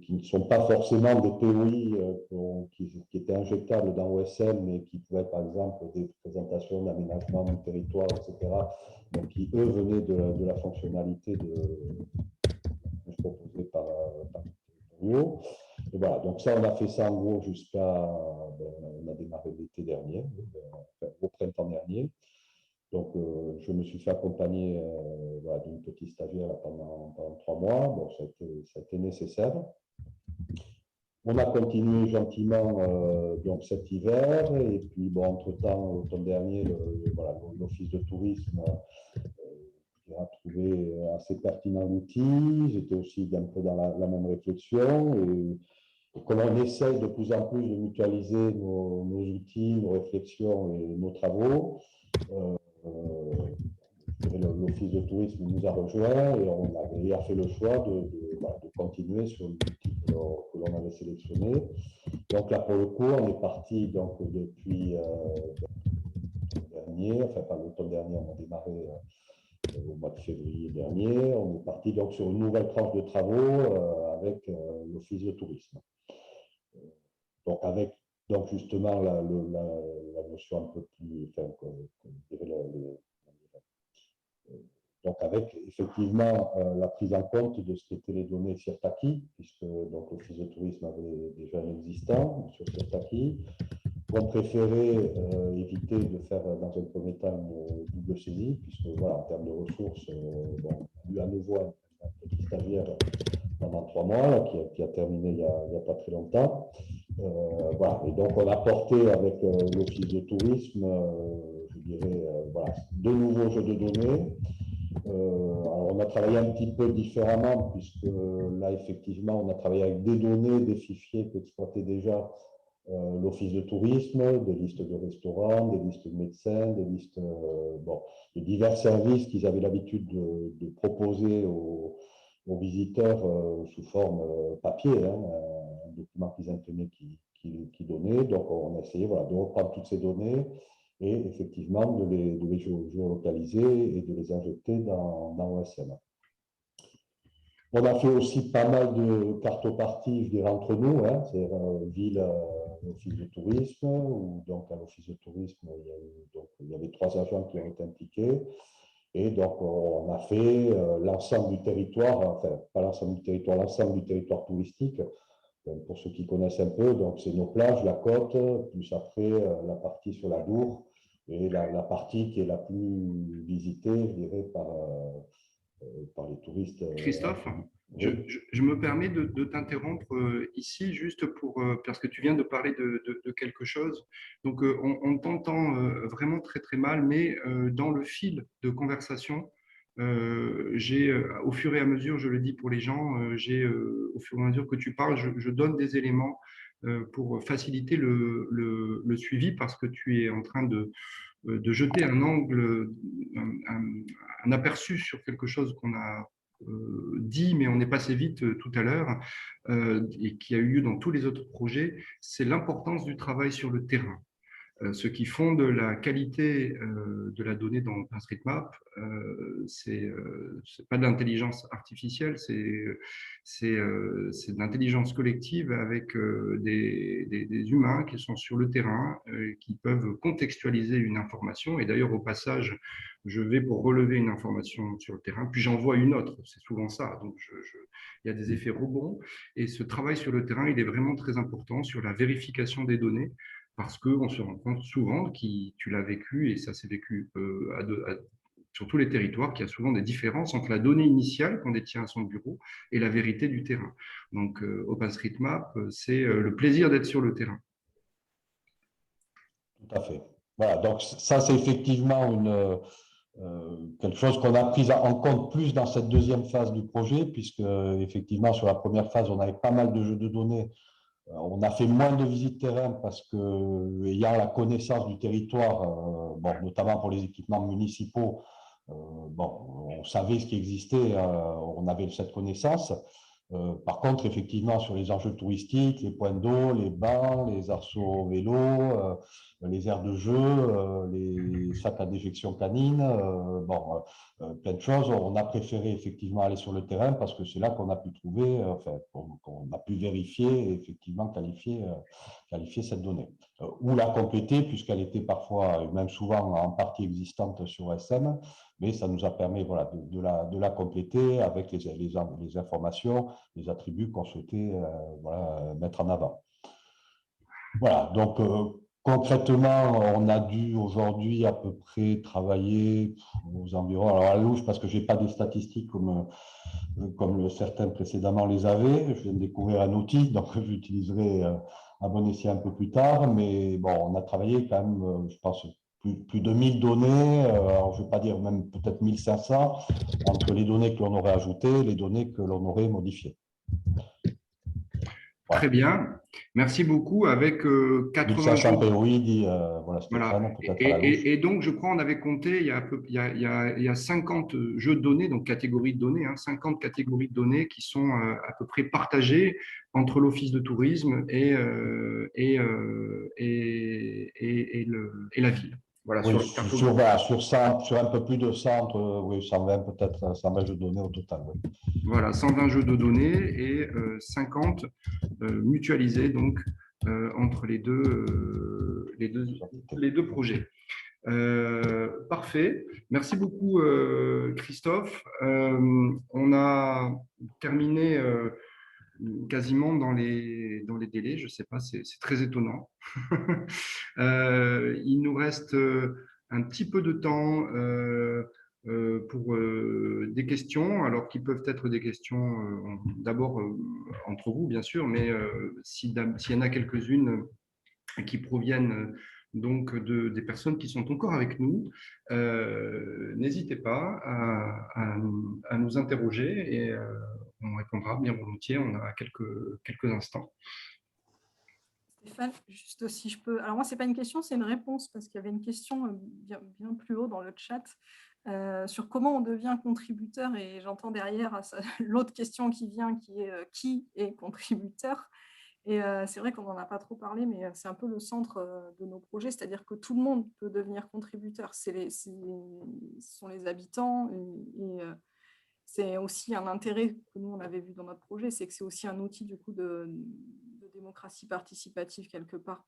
qui ne sont pas forcément des POI qui étaient injectables dans OSM, mais qui pouvaient être, par exemple, des présentations d'aménagement du territoire, etc., donc qui, eux, venaient de la fonctionnalité proposée par Rio. Et voilà, donc ça, on a fait ça en gros on a démarré l'été dernier, au printemps dernier. Donc, je me suis fait accompagner voilà, d'une petite stagiaire là, pendant 3 mois. Bon, ça a été nécessaire. On a continué gentiment donc cet hiver. Et puis, bon, entre-temps, l'automne dernier, l'Office de tourisme a trouvé assez pertinent l'outil. J'étais aussi un peu dans la même réflexion. Et comme on essaye de plus en plus de mutualiser nos outils, nos réflexions et nos travaux, l'Office de tourisme nous a rejoints et on a fait le choix de continuer sur l'outil que l'on avait sélectionné. Donc là, pour le coup, on est parti donc, depuis dernier, enfin pas l'automne dernier, on a démarré au mois de février dernier. On est parti donc sur une nouvelle tranche de travaux avec l'Office de tourisme. Donc avec justement la notion un peu plus, donc avec effectivement la prise en compte de ce qu'étaient les données Sirtaki, puisque l'Office de tourisme avait déjà un existant sur Sirtaki. On préférait éviter de faire dans un premier temps une double saisie, puisque voilà, en termes de ressources, on a eu à nouveau un petit stagiaire pendant 3 mois là, qui a terminé il n'y a pas très longtemps. Voilà. Et donc on a porté avec l'Office de tourisme, je dirais, voilà, de nouveaux jeux de données. Alors on a travaillé un petit peu différemment, puisque là, effectivement, on a travaillé avec des données, des fichiers qu'exploitait déjà l'Office de tourisme, des listes de restaurants, des listes de médecins, des listes de divers services qu'ils avaient l'habitude de proposer aux visiteurs sous forme papier, hein, un document qu'ils imprimaient qui donnait. Donc on a essayé voilà, de reprendre toutes ces données et effectivement de les géolocaliser et de les injecter dans OSM. On a fait aussi pas mal de cartoparties, je dirais, entre nous, hein, c'est-à-dire ville, office de tourisme, ou donc à l'office de tourisme, il y avait 3 agents qui ont été impliqués. Et donc, on a fait l'ensemble du territoire, enfin, pas l'ensemble du territoire, l'ensemble du territoire touristique. Pour ceux qui connaissent un peu, donc c'est nos plages, la côte, plus après la partie sur la Dour, et la partie qui est la plus visitée, je dirais, par les touristes. Christophe, Oui. je me permets de t'interrompre ici juste parce que tu viens de parler de quelque chose. Donc, on t'entend vraiment très très mal, mais dans le fil de conversation, au fur et à mesure, je le dis pour les gens, au fur et à mesure que tu parles, je donne des éléments pour faciliter le suivi parce que tu es en train de jeter un angle, un aperçu sur quelque chose qu'on a dit, mais on est passé vite tout à l'heure, et qui a eu lieu dans tous les autres projets, c'est l'importance du travail sur le terrain. Ce qui fonde la qualité de la donnée dans OpenStreetMap, c'est pas de l'intelligence artificielle, c'est de l'intelligence collective avec des humains qui sont sur le terrain, qui peuvent contextualiser une information. Et d'ailleurs, au passage, je vais pour relever une information sur le terrain, puis j'envoie une autre. C'est souvent ça. Donc, il y a des effets rebonds. Et ce travail sur le terrain, il est vraiment très important sur la vérification des données, parce qu'on se rend compte souvent, tu l'as vécu, et ça s'est vécu sur tous les territoires, qu'il y a souvent des différences entre la donnée initiale qu'on détient à son bureau et la vérité du terrain. Donc, OpenStreetMap, c'est le plaisir d'être sur le terrain. Tout à fait. Voilà, donc ça, c'est effectivement quelque chose qu'on a pris en compte plus dans cette deuxième phase du projet, puisque effectivement, sur la première phase, on avait pas mal de jeux de données. On a fait moins de visites terrain parce que, ayant la connaissance du territoire, bon, notamment pour les équipements municipaux, bon, on savait ce qui existait, on avait cette connaissance. Par contre, effectivement, sur les enjeux touristiques, les points d'eau, les bancs, les arceaux vélo, les aires de jeu, les sacs à déjection canine, bon, plein de choses. On a préféré effectivement aller sur le terrain parce que c'est là qu'on a pu trouver, enfin, qu'on a pu vérifier et effectivement qualifier cette donnée. Ou la compléter, puisqu'elle était parfois, même souvent en partie existante sur SM, mais ça nous a permis, voilà, de la compléter avec les informations, les attributs qu'on souhaitait voilà, mettre en avant. Voilà, donc concrètement, on a dû aujourd'hui à peu près travailler aux environs, alors à louche, parce que je n'ai pas des statistiques comme certains précédemment les avaient. Je viens de découvrir un outil, donc j'utiliserai à bon escient un peu plus tard, mais bon, on a travaillé quand même, je pense, plus de 1000 données, alors je ne vais pas dire même peut-être 1500, entre les données que l'on aurait ajoutées et les données que l'on aurait modifiées. Très bien, merci beaucoup. Avec 1500 POI, dit voilà, Voilà. Stéphane, peut-être à la louche. Et donc, je crois, on avait compté, il y a 50 jeux de données, donc catégories de données, 50 catégories de données qui sont à peu près partagées entre l'Office de tourisme et la ville. Voilà, Oui, sur un peu plus de 100, oui, 120 peut-être, 120 jeux de données au total. Oui. Voilà, 120 jeux de données et 50 mutualisés donc entre les deux projets. Parfait. Merci beaucoup, Christophe. On a terminé quasiment dans les délais. Je ne sais pas, c'est très étonnant. Il nous reste un petit peu de temps pour des questions, alors qui peuvent être des questions d'abord entre vous, bien sûr, mais s'il y en a quelques-unes qui proviennent donc des personnes qui sont encore avec nous, n'hésitez pas à nous interroger et on répondra bien volontiers. On a quelques instants. Stéphane, juste si je peux. Alors moi, ce n'est pas une question, c'est une réponse, parce qu'il y avait une question bien plus haut dans le chat sur comment on devient contributeur, et j'entends derrière l'autre question qui vient, qui est qui est contributeur. Et c'est vrai qu'on n'en a pas trop parlé, mais c'est un peu le centre de nos projets, c'est-à-dire que tout le monde peut devenir contributeur. Ce sont les habitants, et c'est aussi un intérêt que nous, on avait vu dans notre projet, c'est que c'est aussi un outil du coup de démocratie participative quelque part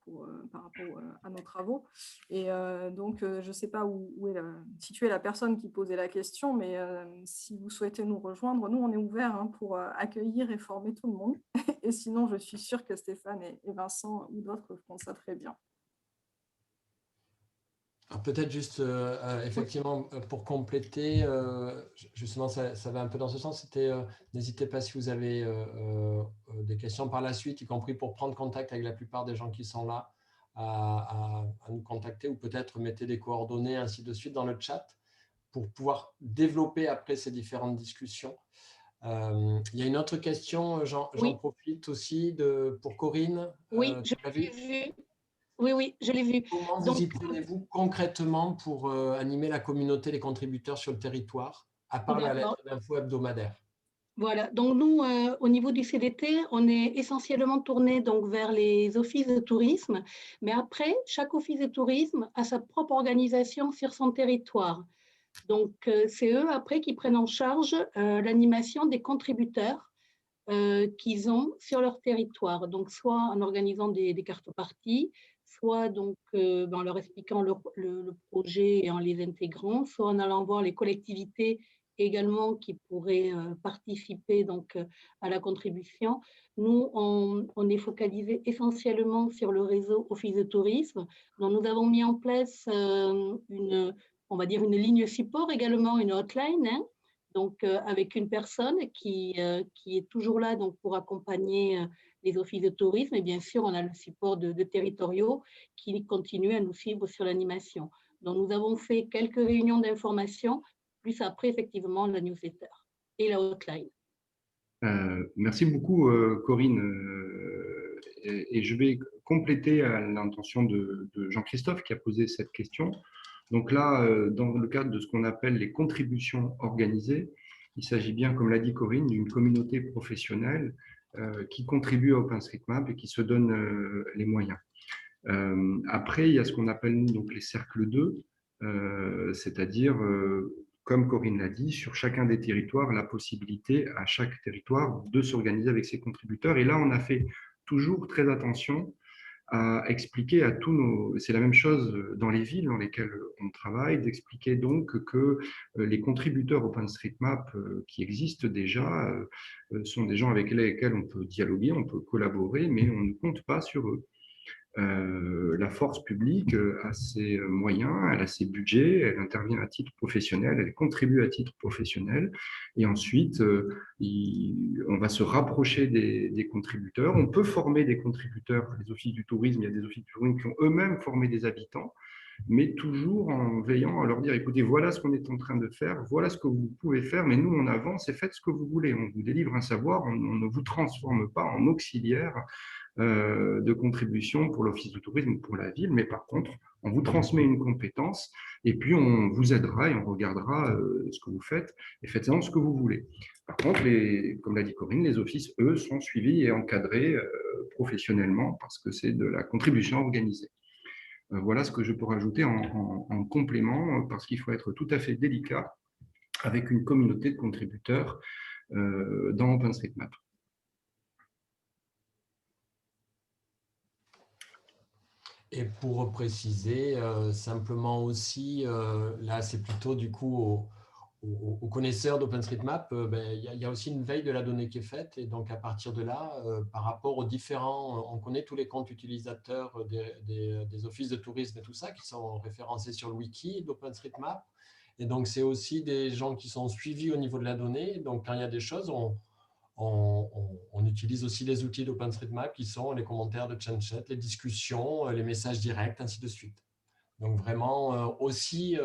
par rapport à nos travaux. Et donc, je ne sais pas où est située la personne qui posait la question, mais si vous souhaitez nous rejoindre, nous, on est ouverts pour accueillir et former tout le monde. Et sinon, je suis sûre que Stéphane et Vincent ou d'autres font ça très bien. Peut-être juste, effectivement, pour compléter, justement, ça va un peu dans ce sens, n'hésitez pas si vous avez des questions par la suite, y compris pour prendre contact avec la plupart des gens qui sont là, à nous contacter, ou peut-être mettez des coordonnées, ainsi de suite, dans le chat, pour pouvoir développer après ces différentes discussions. Il y a une autre question, j'en profite aussi, pour Corinne. Oui, je l'ai vu. Oui, je l'ai vu. Comment vous y prenez-vous concrètement pour animer la communauté, les contributeurs sur le territoire, à part la lettre d'info hebdomadaire? Voilà, donc nous, au niveau du CDT, on est essentiellement tourné donc, vers les offices de tourisme, mais après, chaque office de tourisme a sa propre organisation sur son territoire. Donc, c'est eux, après, qui prennent en charge l'animation des contributeurs qu'ils ont sur leur territoire. Donc, soit en organisant des cartes-parties, soit donc, en leur expliquant le projet et en les intégrant, soit en allant voir les collectivités également qui pourraient participer donc, à la contribution. Nous, on est focalisé essentiellement sur le réseau Office de tourisme, dont nous avons mis en place on va dire une ligne support également, une hotline, hein, donc avec une personne qui est toujours là donc, pour accompagner les offices de tourisme. Et bien sûr, on a le support de territoriaux qui continuent à nous suivre sur l'animation. Donc, nous avons fait quelques réunions d'information, plus après, effectivement, la newsletter et la hotline. Merci beaucoup, Corinne. Et je vais compléter à l'intention de Jean-Christophe qui a posé cette question. Donc là, dans le cadre de ce qu'on appelle les contributions organisées, il s'agit bien, comme l'a dit Corinne, d'une communauté professionnelle qui contribue à OpenStreetMap et qui se donne les moyens. Après, il y a ce qu'on appelle nous, donc, les cercles 2, c'est-à-dire, comme Corinne l'a dit, sur chacun des territoires, la possibilité à chaque territoire de s'organiser avec ses contributeurs. Et là, on a fait toujours très attention à expliquer à tous nos… C'est la même chose dans les villes dans lesquelles on travaille, d'expliquer donc que les contributeurs OpenStreetMap qui existent déjà sont des gens avec lesquels on peut dialoguer, on peut collaborer, mais on ne compte pas sur eux. La force publique a ses moyens, elle a ses budgets, elle intervient à titre professionnel, elle contribue à titre professionnel. Et ensuite, on va se rapprocher des contributeurs. On peut former des contributeurs, les offices du tourisme, il y a des offices du tourisme qui ont eux-mêmes formé des habitants, mais toujours en veillant à leur dire, écoutez, voilà ce qu'on est en train de faire, voilà ce que vous pouvez faire, mais nous, on avance et faites ce que vous voulez. On vous délivre un savoir, on ne vous transforme pas en auxiliaire de contribution pour l'office de tourisme ou pour la ville, mais par contre, on vous transmet une compétence et puis on vous aidera et on regardera ce que vous faites et faites-en ce que vous voulez. Par contre, comme l'a dit Corinne, les offices, eux, sont suivis et encadrés professionnellement parce que c'est de la contribution organisée. Voilà ce que je peux rajouter en complément, parce qu'il faut être tout à fait délicat avec une communauté de contributeurs dans OpenStreetMap. Et pour préciser, simplement aussi, là c'est plutôt du coup aux connaisseurs d'OpenStreetMap, il y a aussi une veille de la donnée qui est faite, et donc à partir de là, par rapport aux différents, on connaît tous les comptes utilisateurs des offices de tourisme et tout ça, qui sont référencés sur le wiki d'OpenStreetMap, et donc c'est aussi des gens qui sont suivis au niveau de la donnée, donc quand il y a des choses, on utilise aussi les outils d'OpenStreetMap qui sont les commentaires de ChanChat, les discussions, les messages directs, ainsi de suite. Donc vraiment aussi,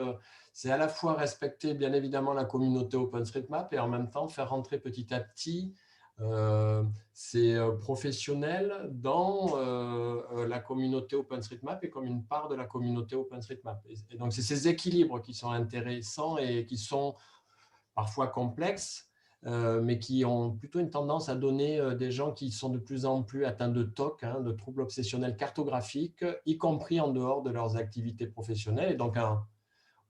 c'est à la fois respecter bien évidemment la communauté OpenStreetMap et en même temps faire rentrer petit à petit ces professionnels dans la communauté OpenStreetMap et comme une part de la communauté OpenStreetMap. Et donc c'est ces équilibres qui sont intéressants et qui sont parfois complexes, mais qui ont plutôt une tendance à donner des gens qui sont de plus en plus atteints de TOC, de troubles obsessionnels cartographiques, y compris en dehors de leurs activités professionnelles. Et donc,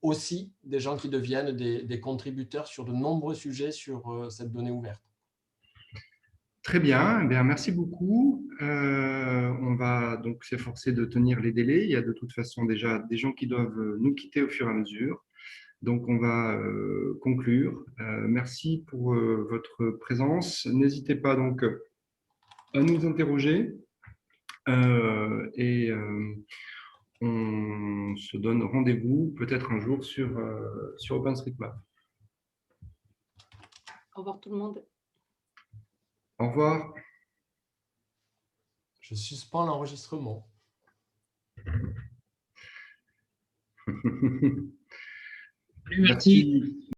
aussi des gens qui deviennent des contributeurs sur de nombreux sujets sur cette donnée ouverte. Très bien, eh bien, merci beaucoup. On va donc s'efforcer de tenir les délais. Il y a de toute façon déjà des gens qui doivent nous quitter au fur et à mesure. Donc, on va conclure. Merci pour votre présence. N'hésitez pas donc à nous interroger et on se donne rendez-vous peut-être un jour sur OpenStreetMap. Au revoir tout le monde. Au revoir. Je suspends l'enregistrement. Merci.